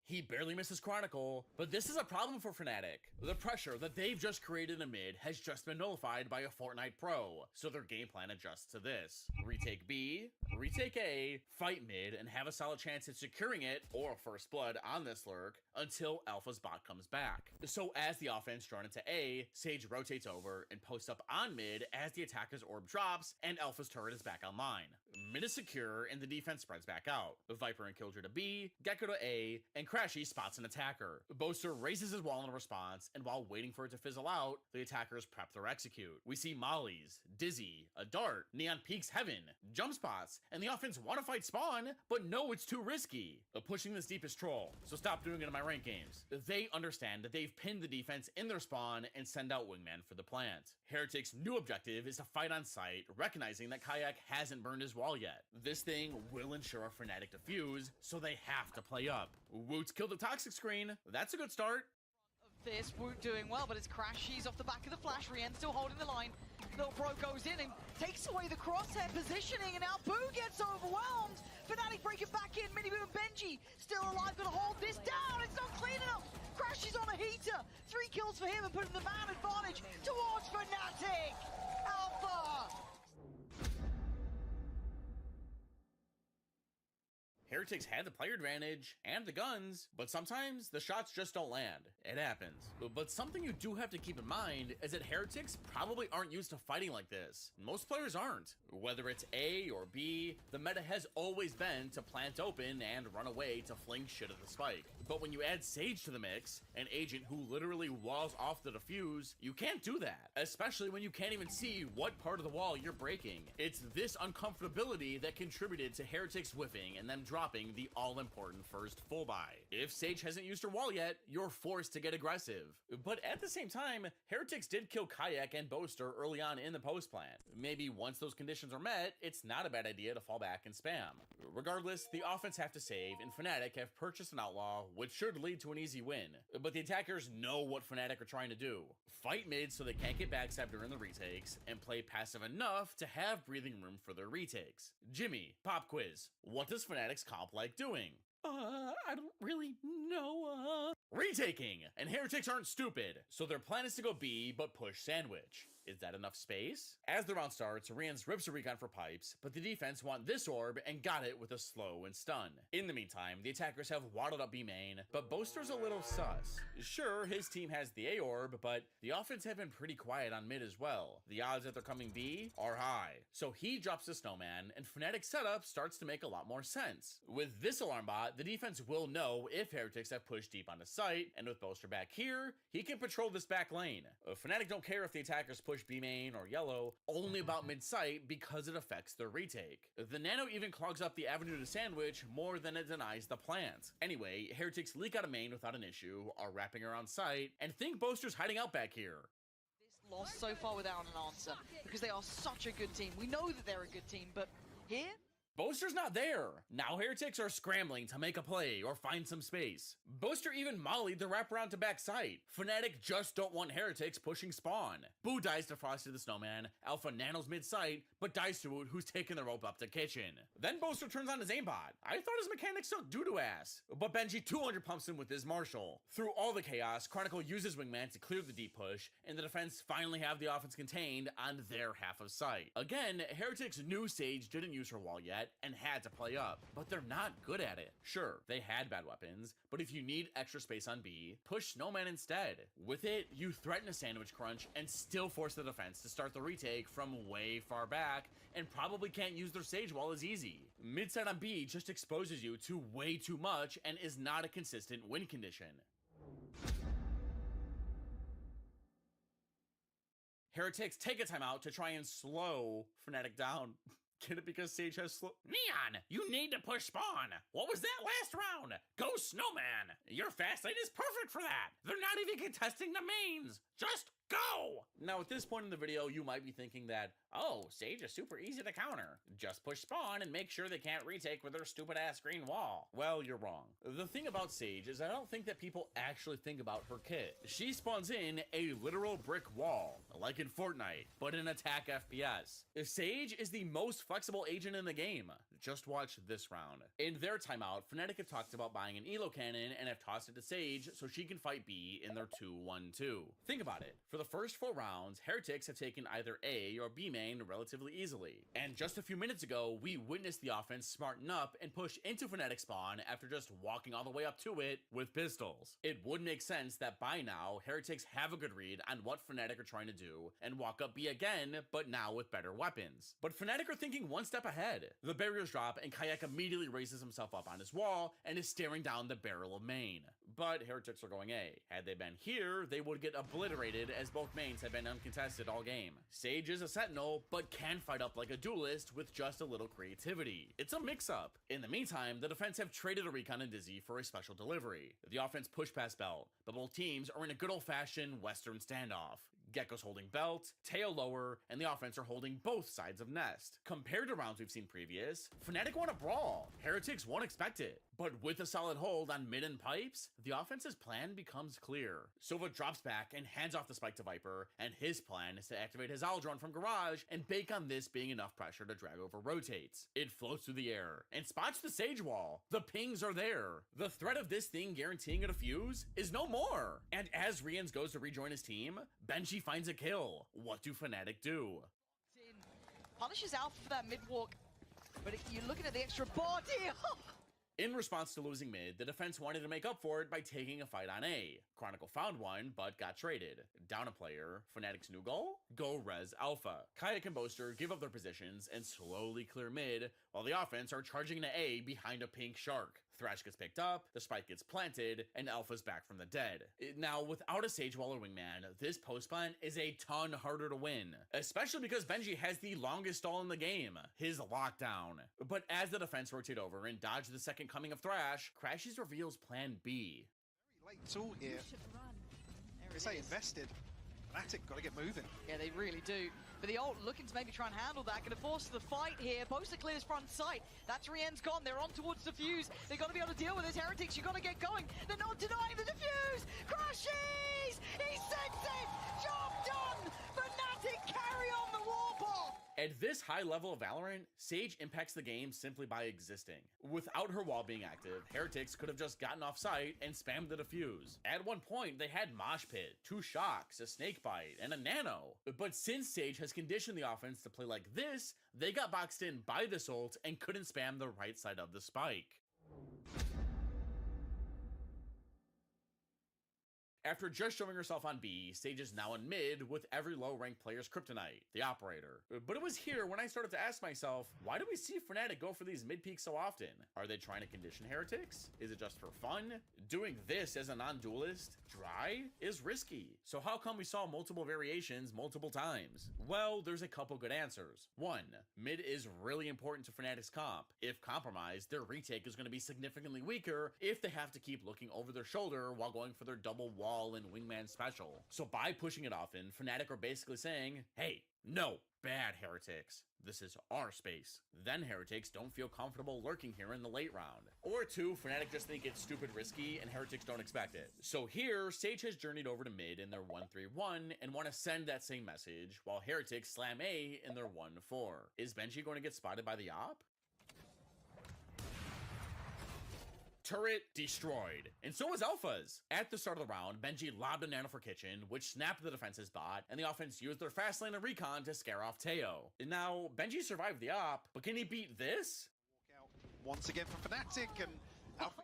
He barely misses Chronicle, but this is a problem for Fnatic. The pressure that they've just created in mid has just been nullified by a Fortnite Pro, so their game plan adjusts to this. Retake B, retake A, fight mid, and have a solid chance at securing it, or a first blood on this lurk, until Alpha's bot comes back. So as the offense drawn into A, Sage rotates over and posts up on mid as the attacker's orb drops, and Alpha's turret is back online. Mid is secure, and the defense spreads back out. Viper and Killjoy to B, Gecko to A, and Crashy spots an attacker. Boaster raises his wall in response, and while waiting for it to fizzle out, the attackers prep their execute. We see mollies, Dizzy, a dart, Neon peeks heaven, jump spots, and the offense want to fight spawn, but no, it's too risky. Pushing this deep is troll, so stop doing it in my rank games. They understand that they've pinned the defense in their spawn and send out Wingman for the plant. Heretics' new objective is to fight on site, recognizing that Kayak hasn't burned his wall wall yet. This thing will ensure a Fnatic defuse, so they have to play up. Woot's killed the toxic screen. That's a good start. This Woot doing well, but it's Crash. She's off the back of the flash. Rien still holding the line. Little Pro goes in and takes away the crosshair positioning, and now Boo gets overwhelmed. Fnatic break it back in. Miniboo and Benji still alive, gonna hold this down. It's not clean enough. Crash is on a heater. 3 kills for him and putting the man advantage towards Fnatic. Alpha. Heretics had the player advantage and the guns, but sometimes the shots just don't land. It happens. But something you do have to keep in mind is that Heretics probably aren't used to fighting like this. Most players aren't. Whether it's A or B, the meta has always been to plant open and run away to fling shit at the spike. But when you add Sage to the mix, an agent who literally walls off the defuse, you can't do that. Especially when you can't even see what part of the wall you're breaking. It's this uncomfortability that contributed to Heretics whiffing and them dropping the all-important first full buy. If Sage hasn't used her wall yet, you're forced to get aggressive. But at the same time, Heretics did kill Kayak and Boaster early on in the post plant. Maybe once those conditions are met, it's not a bad idea to fall back and spam. Regardless, the offense have to save, and Fnatic have purchased an Outlaw, which should lead to an easy win. But the attackers know what Fnatic are trying to do. Fight mid so they can't get backstabbed during the retakes, and play passive enough to have breathing room for their retakes. Jimmy, pop quiz. What does Fnatic's comp like doing? I don't really know. Retaking! And Heretics aren't stupid, so their plan is to go B, but push sandwich. Is that enough space? As the round starts, Rians rips a recon for pipes, but the defense want this orb and got it with a slow and stun. In the meantime, the attackers have waddled up B main, but Boaster's a little sus. Sure, his team has the A orb, but the offense have been pretty quiet on mid as well. The odds that they're coming B are high. So he drops the snowman, and Fnatic's setup starts to make a lot more sense. With this alarm bot, the defense will know if Heretics have pushed deep onto site, and with Boaster back here, he can patrol this back lane. Fnatic don't care if the attackers push B main or yellow, only about mid-site because it affects their retake. The nano even clogs up the avenue to sandwich more than it denies the plant. Anyway, Heretics leak out of main without an issue, are wrapping around site, and think Boaster's hiding out back here. This loss so far without an answer, because they are such a good team. We know that they're a good team, but here? Boaster's not there. Now Heretics are scrambling to make a play or find some space. Boaster even mollied the wraparound to backside. Fnatic just don't want Heretics pushing spawn. Boo dies to Frosty the Snowman. Alpha nanos mid-site, but dies to Woot, who's taking the rope up to kitchen. Then Boaster turns on his aimbot. I thought his mechanics sucked doo-doo ass. But Benji 200 pumps him with his Marshall. Through all the chaos, Chronicle uses Wingman to clear the deep push, and the defense finally have the offense contained on their half of site. Again, Heretics knew Sage didn't use her wall yet, and had to play up, but they're not good at it. Sure, they had bad weapons, but if you need extra space on B, push Snowman instead. With it, you threaten a sandwich crunch and still force the defense to start the retake from way far back, and probably can't use their Sage wall as easy. Midside on B just exposes you to way too much and is not a consistent win condition. Heretics take a timeout to try and slow Fnatic down. Get it because Sage has slow— Neon, you need to push spawn. What was that last round? Go Snowman. Your fast lane is perfect for that. They're not even contesting the mains. Just go! Now at this point in the video, you might be thinking that, oh, Sage is super easy to counter. Just push spawn and make sure they can't retake with their stupid ass green wall. Well, you're wrong. The thing about Sage is I don't think that people actually think about her kit. She spawns in a literal brick wall, like in Fortnite, but in attack FPS. Sage is the most flexible agent in the game. Just watch this round. In their timeout, Fnatic have talked about buying an elo cannon and have tossed it to Sage so she can fight B in their 2-1-2. Think about it. For the first 4 rounds, Heretics have taken either A or B main relatively easily. And just a few minutes ago, we witnessed the offense smarten up and push into Fnatic spawn after just walking all the way up to it with pistols. It would make sense that by now, Heretics have a good read on what Fnatic are trying to do and walk up B again, but now with better weapons. But Fnatic are thinking one step ahead. The barriers drop and Kayak immediately raises himself up on his wall and is staring down the barrel of main. But Heretics are going A. Had they been here, they would get obliterated as both mains have been uncontested all game. Sage is a sentinel, but can fight up like a duelist with just a little creativity. It's a mix-up. In the meantime, the defense have traded a recon and Dizzy for a special delivery. The offense push past belt, but both teams are in a good old-fashioned Western standoff. Gecko's holding belt, Teo lower, and the offense are holding both sides of nest. Compared to rounds we've seen previous, Fnatic won a brawl. Heretics won't expect it. But with a solid hold on mid and pipes, the offense's plan becomes clear. Sova drops back and hands off the spike to Viper, and his plan is to activate his Aldron from Garage and bake on this being enough pressure to drag over rotates. It floats through the air and spots the Sage wall. The pings are there. The threat of this thing guaranteeing a defuse is no more. And as Rians goes to rejoin his team, Benji finds a kill. What do Fnatic do? Punishes Alpha for that mid walk, but you're looking at the extra body. In response to losing mid, the defense wanted to make up for it by taking a fight on A. Chronicle found one, but got traded. Down a player, Fnatic's new goal? Go res Alpha. Kayak and Boaster give up their positions and slowly clear mid, while the offense are charging into A behind a pink shark. Thrash gets picked up, the spike gets planted, and Alpha's back from the dead. Now, without a Sage Wall or Wingman, this post plant is a ton harder to win, especially because Benji has the longest stall in the game, his lockdown. But as the defense rotate over and dodge the second coming of Thrash, Crashes reveals plan B. Very late tool here. They say invested. Fnatic got to get moving. Yeah, they really do. But the ult looking to maybe try and handle that. Going to force the fight here. Boaster clears front sight. That's Rien's gone. They're on towards defuse. They've got to be able to deal with this. Heretics, you've got to get going. They're not denying the defuse. Crashes! He sends it! Job done! Fnatic carry on the Warpath! At this high level of Valorant, Sage impacts the game simply by existing. Without her wall being active, Heretics could have just gotten off site and spammed the defuse. At one point, they had Mosh Pit, 2 shocks, a snake bite, and a nano. But since Sage has conditioned the offense to play like this, they got boxed in by this ult and couldn't spam the right side of the spike. After just showing herself on B, Sage is now in mid with every low-ranked player's kryptonite, the operator. But it was here when I started to ask myself, why do we see Fnatic go for these mid peaks so often? Are they trying to condition Heretics? Is it just for fun? Doing this as a non-duelist, dry, is risky. So how come we saw multiple variations multiple times? Well, there's a couple good answers. 1, mid is really important to Fnatic's comp. If compromised, their retake is going to be significantly weaker if they have to keep looking over their shoulder while going for their double wall and Wingman special. So by pushing it often, Fnatic are basically saying, hey, no, bad Heretics. This is our space. Then Heretics don't feel comfortable lurking here in the late round. Or 2, Fnatic just think it's stupid risky and Heretics don't expect it. So here, Sage has journeyed over to mid in their 1-3-1 and want to send that same message, while Heretics slam A in their 1-4. Is Benji going to get spotted by the op? Turret destroyed, and so was Alpha's. At the start of the round, Benji lobbed a nano for Kitchen, which snapped the defense's bot, and the offense used their fast lane and recon to scare off Teo. Now, Benji survived the op, but can he beat this? Walk out once again from Fnatic, and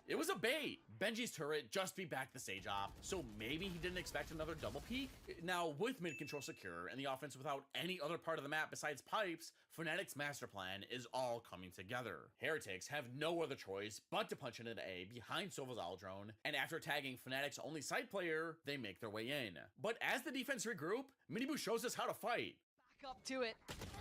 it was a bait. Benji's turret just beat back the Sage op, so maybe he didn't expect another double peek? Now, with mid control secure and the offense without any other part of the map besides pipes, Fnatic's master plan is all coming together. Heretics have no other choice but to punch into A behind Sova's Aldrone, and after tagging Fnatic's only side player, they make their way in. But as the defense regroup, Minibu shows us how to fight. Back up to it.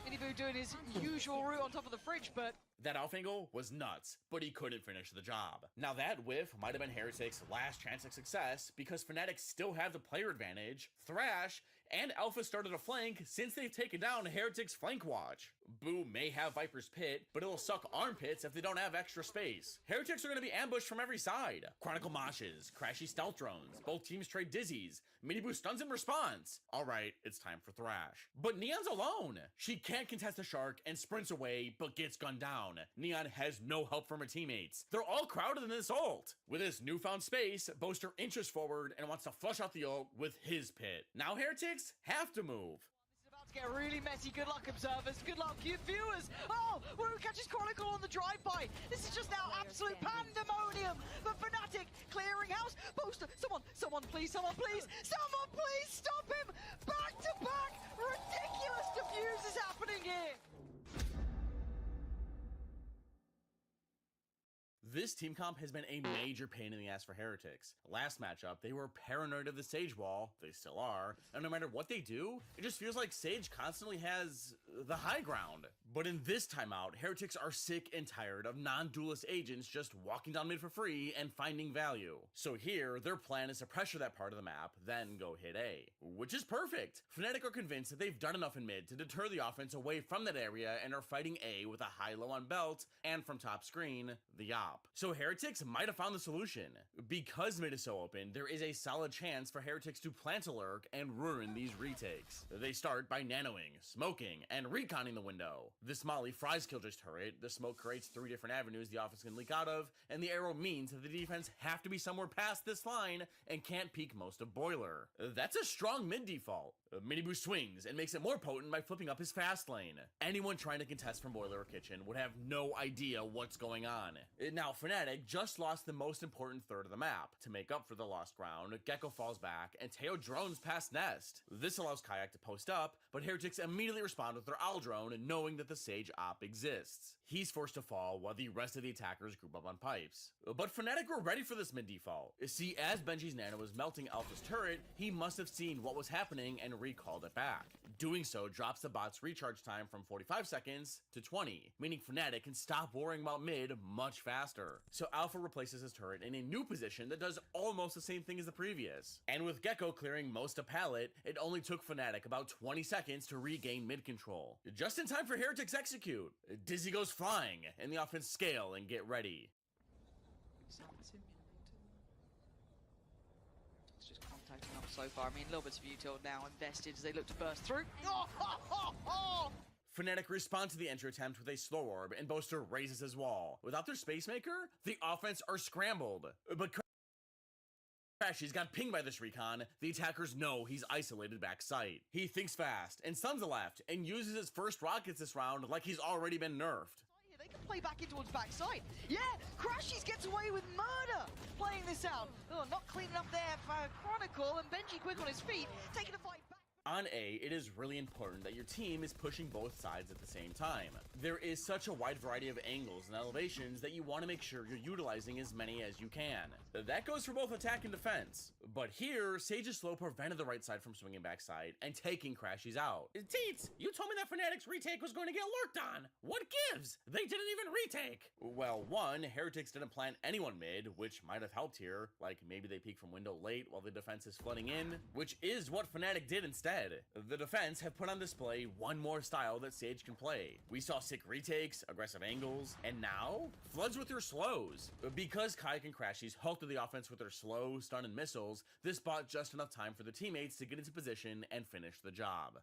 Minibu doing his usual route on top of the fridge, but that off angle was nuts, but he couldn't finish the job. Now that whiff might have been Heretics' last chance at success because Fnatic still have the player advantage. Thrash and Alpha started a flank since they've taken down Heretics' flank watch. Boo may have Viper's Pit, but it'll suck armpits if they don't have extra space. Heretics are going to be ambushed from every side. Chronicle moshes, crashy stealth drones, both teams trade dizzies, Minibu stuns in response. Alright, it's time for Thrash. But Neon's alone. She can't contest the shark and sprints away, but gets gunned down. Neon has no help from her teammates. They're all crowded in this ult. With his newfound space, Boaster inches forward and wants to flush out the ult with his pit. Now Heretics have to move. This is about to get really messy. Good luck, observers. Good luck, viewers. Oh, Woo catches Chronicle on the drive-by. This is just now absolute pandemonium. But Fnatic clearing house. Boaster, someone please stop him. Back to back. Ridiculous defuse is happening here. This team comp has been a major pain in the ass for Heretics. Last matchup, they were paranoid of the Sage wall, they still are, and no matter what they do, it just feels like Sage constantly has the high ground. But in this timeout, Heretics are sick and tired of non-duelist agents just walking down mid for free and finding value. So here, their plan is to pressure that part of the map, then go hit A. Which is perfect! Fnatic are convinced that they've done enough in mid to deter the offense away from that area and are fighting A with a high-low on belt, and from top screen, the op. So Heretics might have found the solution. Because mid is so open, there is a solid chance for Heretics to plant a lurk and ruin these retakes. They start by nanoing, smoking, and reconning the window. This molly fries Killjoy's turret, the smoke creates 3 different avenues the offense can leak out of, and the arrow means that the defense have to be somewhere past this line and can't peek most of Boiler. That's a strong mid default. Miniboo swings and makes it more potent by flipping up his fast lane. Anyone trying to contest from Boiler or Kitchen would have no idea what's going on. Now, Fnatic just lost the most important third of the map. To make up for the lost ground, Gecko falls back and Teo drones past Nest. This allows Kayak to post up, but Heretics immediately respond with their Owl drone, knowing that the Sage op exists. He's forced to fall while the rest of the attackers group up on pipes. But Fnatic were ready for this mid default. See, as Benji's nano was melting Alpha's turret, he must have seen what was happening and recalled it back. Doing so drops the bot's recharge time from 45 seconds to 20, meaning Fnatic can stop worrying about mid much faster. So Alpha replaces his turret in a new position that does almost the same thing as the previous. And with Gecko clearing most of pallet, it only took Fnatic about 20 seconds to regain mid control. Just in time for Heretics execute. Dizzy goes flying, and the offense scale and get ready. It's just contacting up so far. I mean, a little bit of util now invested as they look to burst through. Fnatic respond to the entry attempt with a slow orb, and Boaster raises his wall. Without their space maker, the offense are scrambled. But Crashy's got pinged by this recon. The attackers know he's isolated backside. He thinks fast and stuns the left and uses his first rockets this round like he's already been nerfed. They can play back into one's backside. Yeah, Crashies gets away with murder playing this out. Oh, not cleaning up there for Chronicle, and Benji quick on his feet, taking a fight back. On A, it is really important that your team is pushing both sides at the same time. There is such a wide variety of angles and elevations that you want to make sure you're utilizing as many as you can. That goes for both attack and defense. But here, Sage's slow prevented the right side from swinging backside and taking Crashies out. Teets, you told me that Fnatic's retake was going to get lurked on. What gives? They didn't even retake. Well, one, Heretics didn't plant anyone mid, which might have helped here. Like maybe they peek from window late while the defense is flooding in, which is what Fnatic did instead. The defense have put on display one more style that Sage can play. We saw sick retakes, aggressive angles, and now, floods with your slows. Because Kayak and Crashies halted the offense with their slow, stun, and missiles, this bought just enough time for the teammates to get into position and finish the job.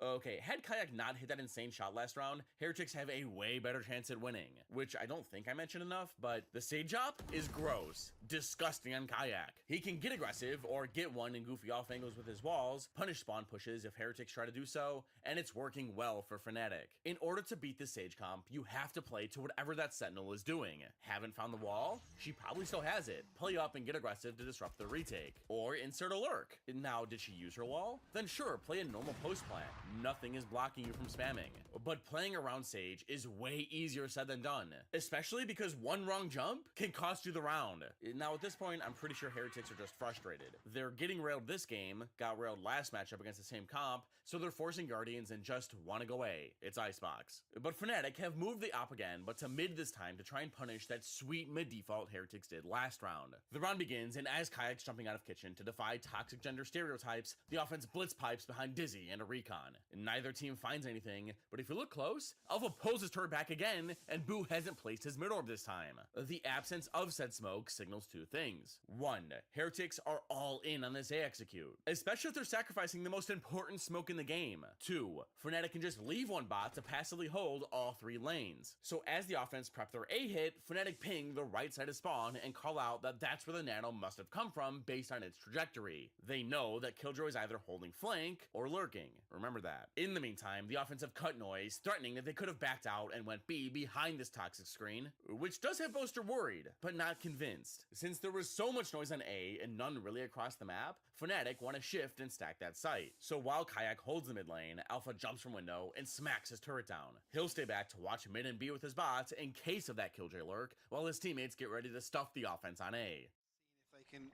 Okay, had Kayak not hit that insane shot last round, Heretics have a way better chance at winning, which I don't think I mentioned enough, but the Sage op is gross, disgusting on Kayak. He can get aggressive or get one in goofy off angles with his walls, punish spawn pushes if Heretics try to do so, and it's working well for Fnatic. In order to beat this Sage comp, you have to play to whatever that Sentinel is doing. Haven't found the wall? She probably still has it. Play up and get aggressive to disrupt the retake. Or insert a lurk. Now, did she use her wall? Then sure, play a normal post plant. Nothing is blocking you from spamming. But playing around Sage is way easier said than done, especially because one wrong jump can cost you the round. Now at this point, I'm pretty sure Heretics are just frustrated. They're getting railed this game, got railed last matchup against the same comp, so they're forcing Guardians and just want to go away. It's Icebox. But Fnatic have moved the op again, but to mid this time to try and punish that sweet mid default Heretics did last round. The round begins, and as Kayak's jumping out of kitchen to defy toxic gender stereotypes, the offense blitz pipes behind Dizzy and a recon. Neither team finds anything, but if you look close, Alpha pulls his turret back again, and Boo hasn't placed his mid orb this time. The absence of said smoke signals two things. One, Heretics are all in on this A execute, especially if they're sacrificing the most important smoke in the game. Two, Fnatic can just leave one bot to passively hold all 3 lanes. So as the offense prep their A hit, Fnatic ping the right side of spawn and call out that that's where the nano must have come from based on its trajectory. They know that Killjoy is either holding flank or lurking. Remember that. that. In the meantime, the offense have cut noise, threatening that they could have backed out and went B behind this toxic screen, which does have Boaster worried, but not convinced. Since there was so much noise on A and none really across the map, Fnatic want to shift and stack that site. So while Kayak holds the mid lane, Alpha jumps from window and smacks his turret down. He'll stay back to watch mid and B with his bots in case of that Killjoy lurk, while his teammates get ready to stuff the offense on A. If they can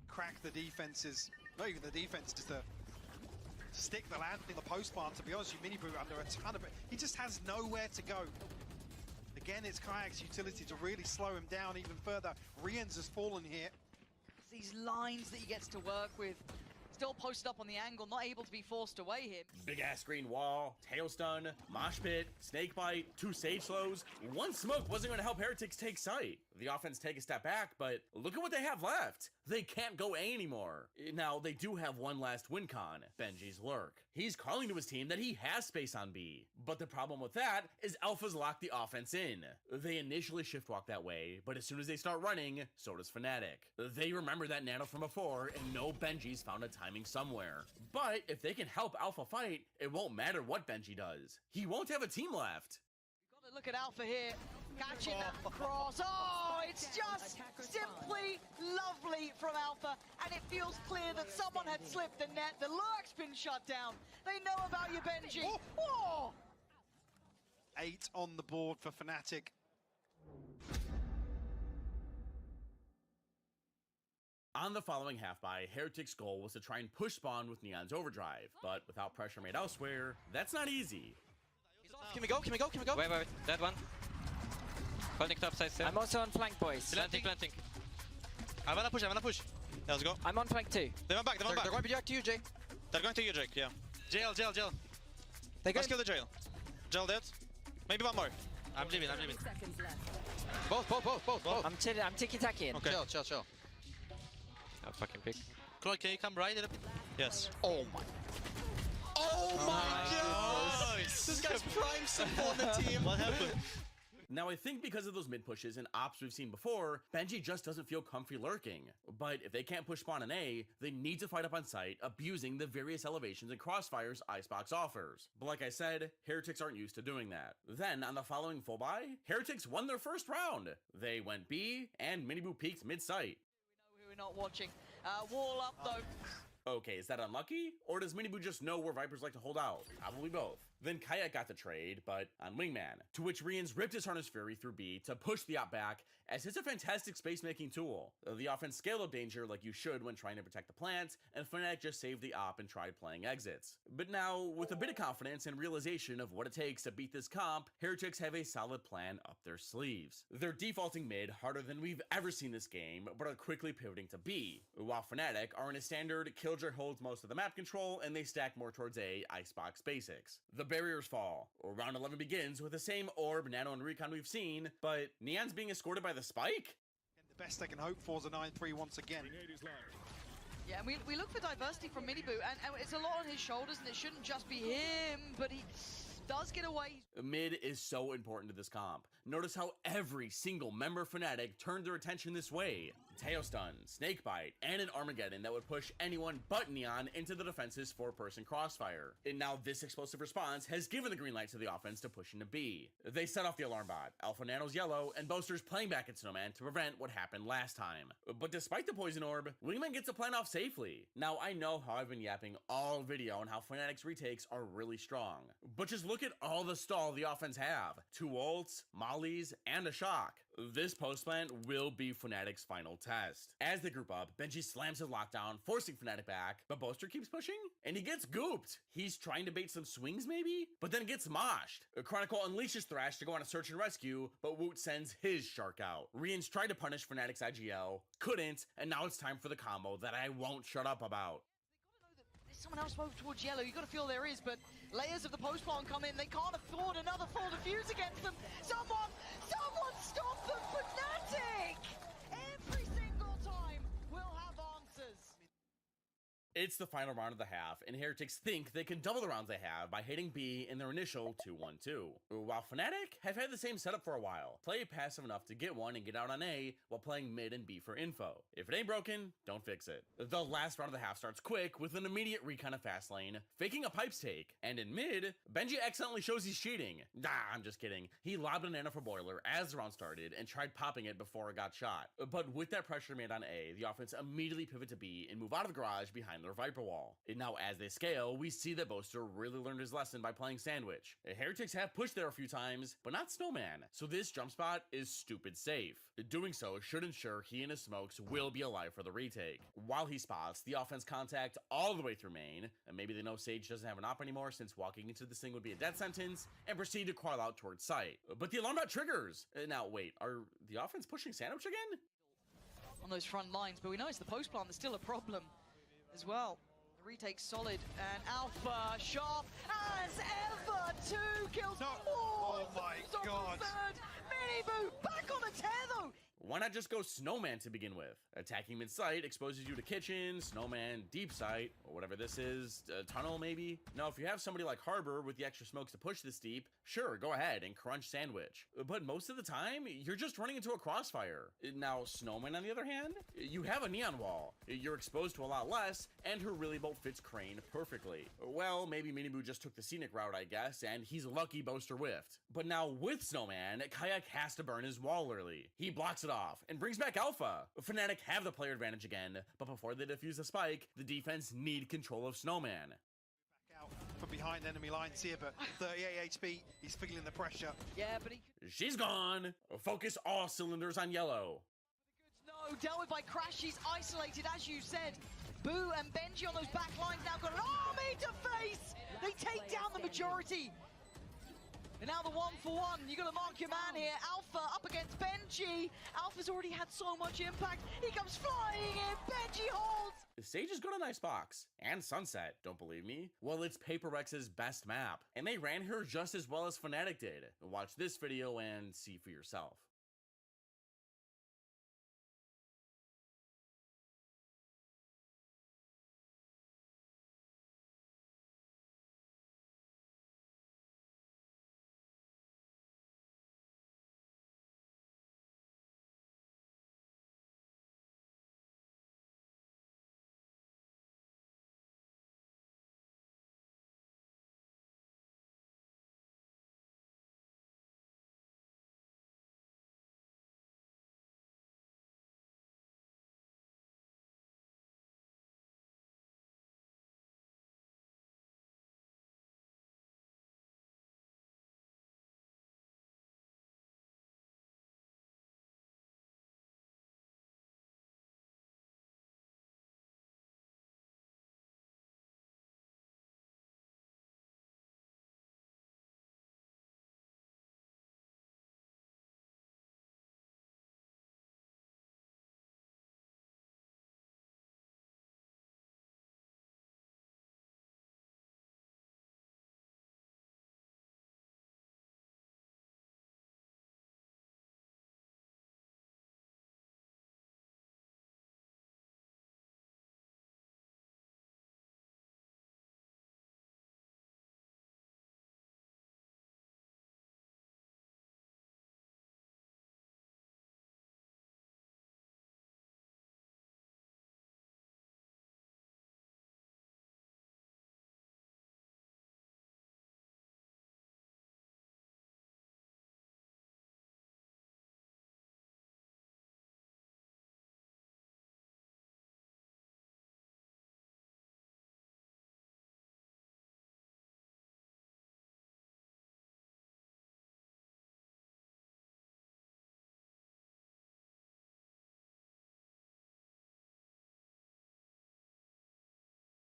crack the defenses, not even the defense, just to stick the land in the post barn. To be honest, you Miniboo under a ton of it. He just has nowhere to go. Again, it's Kayak's utility to really slow him down even further. Rians has fallen here. These lines that he gets to work with. Still posted up on the angle, not able to be forced away here. Big ass green wall, tail stun, mosh pit, snake bite, 2 sage slows. One smoke wasn't going to help Heretics take sight. The offense take a step back, but look at what they have left. They can't go A anymore. Now, they do have one last win con, Benji's lurk. He's calling to his team that he has space on B. But the problem with that is Alpha's locked the offense in. They initially shift walk that way, but as soon as they start running, so does Fnatic. They remember that nano from before and know Benji's found a timing somewhere. But if they can help Alpha fight, it won't matter what Benji does. He won't have a team left. You've got to look at Alpha here. Catching that cross. Oh, it's just simply lovely from Alpha. And it feels clear that someone had slipped the net. The lurk's been shut down. They know about you, Benji. Oh! 8 on the board for Fnatic. On the following half-buy, Heretic's goal was to try and push spawn with Neon's overdrive, but without pressure made elsewhere, that's not easy. Can we go? Can we go? Can we go? Wait, that one. Holding top side still. I'm also on flank, boys. Planting. I'm gonna push. Yeah, let's go. I'm on flank too. They went back. They're going to you, Jay. They're going to you, Jake, yeah. Jail. Let's kill the jail. Jail dead. Maybe one more. I'm leaving. Both. I'm chilling. I'm ticky-tacky. Okay. Chill. Oh, fucking pick. Chloe, can you come right? Yes. Oh my god! Nice. This guy's prime simple on the team. What happened? Now, I think because of those mid pushes and ops we've seen before, Benji just doesn't feel comfy lurking. But if they can't push spawn in A, they need to fight up on site, abusing the various elevations and crossfires Icebox offers. But like I said, Heretics aren't used to doing that. Then, on the following full buy, Heretics won their first round. They went B, and Miniboo peaked mid-site. We know who we're not watching. Wall up, though. Okay, is that unlucky? Or does Miniboo just know where Vipers like to hold out? Probably both. Then Kayak got the trade, but on Wingman, to which Rians ripped his Harness Fury through B to push the op back, as it's a fantastic space-making tool. The offense scaled up danger like you should when trying to protect the plants, and Fnatic just saved the op and tried playing exits. But now, with a bit of confidence and realization of what it takes to beat this comp, Heretics have a solid plan up their sleeves. They're defaulting mid harder than we've ever seen this game, but are quickly pivoting to B, while Fnatic are in a standard Killjoy holds most of the map control, and they stack more towards A Icebox basics. The barriers fall. Round 11 begins with the same orb, nano, and recon we've seen, but Neon's being escorted by the spike? And the best they can hope for is a 9-3 once again. Yeah, and we look for diversity from Miniboo, and it's a lot on his shoulders, and it shouldn't just be him, but he does get away. Mid is so important to this comp. Notice how every single member of Fnatic turned their attention this way. Tail Stun, Snakebite, and an Armageddon that would push anyone but Neon into the defense's 4-person crossfire. And now this explosive response has given the green light to the offense to push into B. They set off the alarm bot, Alpha Nano's yellow, and Boaster's playing back at Snowman to prevent what happened last time. But despite the poison orb, Wingman gets the plan off safely. Now I know how I've been yapping all video on how Fnatic's retakes are really strong, but just look at all the stall the offense have. 2 ults, mollies, and a shock. This post plant will be Fnatic's final test. As they group up, Benji slams his lockdown, forcing Fnatic back, but Boaster keeps pushing, and he gets gooped. He's trying to bait some swings maybe, but then gets moshed. Chronicle unleashes Thrash to go on a search and rescue, but Woot sends his shark out. Rians tried to punish Fnatic's IGL, couldn't, and now it's time for the combo that I won't shut up about. There's someone else moved towards yellow. You got to feel there is, but layers of the post spawn come in. They can't afford another full defuse against them. Someone stop them! Fnatic! Every single time we'll have answers. It's the final round of the half, and Heretics think they can double the rounds they have by hitting B in their initial 2-1-2. While Fnatic have had the same setup for a while, play passive enough to get one and get out on A while playing mid and B for info. If it ain't broken, don't fix it. The last round of the half starts quick with an immediate recon of fast lane, faking a pipes take, and in mid, Benji accidentally shows he's cheating. I'm just kidding. He lobbed a nano for Boiler as the round started and tried popping it before it got shot. But with that pressure made on A, the offense immediately pivot to B and move out of the garage behind their Viper wall. And now as they scale, we see that Boaster really learned his lesson by playing Sandwich. Heretics have pushed there a few times, but not Snowman, so this jump spot is stupid safe. Doing so should ensure he and his smokes will be alive for the retake. While he spots the offense contact all the way through main, and maybe they know Sage doesn't have an op anymore since walking into this thing would be a death sentence, and proceed to crawl out towards site. But the alarm bot triggers! Now wait, are the offense pushing Sandwich again? On those front lines, but we know it's the post plant that's still a problem as well. The retake's solid, and Alpha sharp as ever. 2 kills. No. Oh my god. Third. Miniboo back on the tear though. Why not just go Snowman to begin with? Attacking mid-site exposes you to kitchen, Snowman, deep site, or whatever this is, tunnel maybe? Now, if you have somebody like Harbor with the extra smokes to push this deep, sure, go ahead and crunch Sandwich. But most of the time, you're just running into a crossfire. Now, Snowman on the other hand, you have a neon wall. You're exposed to a lot less, and her really bolt fits Crane perfectly. Well, maybe Miniboo just took the scenic route, I guess, and he's lucky Boaster whiffed. But now with Snowman, Kayak has to burn his wall early. He blocks it off and brings back Alpha. Fnatic have the player advantage again, but before they defuse the spike, the defense need control of Snowman. Back out from behind enemy lines here, but 38 HP, he's feeling the pressure. Yeah, but She's gone. Focus all cylinders on yellow. No, dealt with by Crash, she's isolated as you said. Boo and Benji on those back lines now got an army to face. They take down the majority. And now the 1-for-1, you gotta mark your man here. Alpha up against Benji. Alpha's already had so much impact. He comes flying in, Benji holds. Sage has got a nice box. And Sunset, don't believe me? Well, it's Paper Rex's best map. And they ran her just as well as Fnatic did. Watch this video and see for yourself.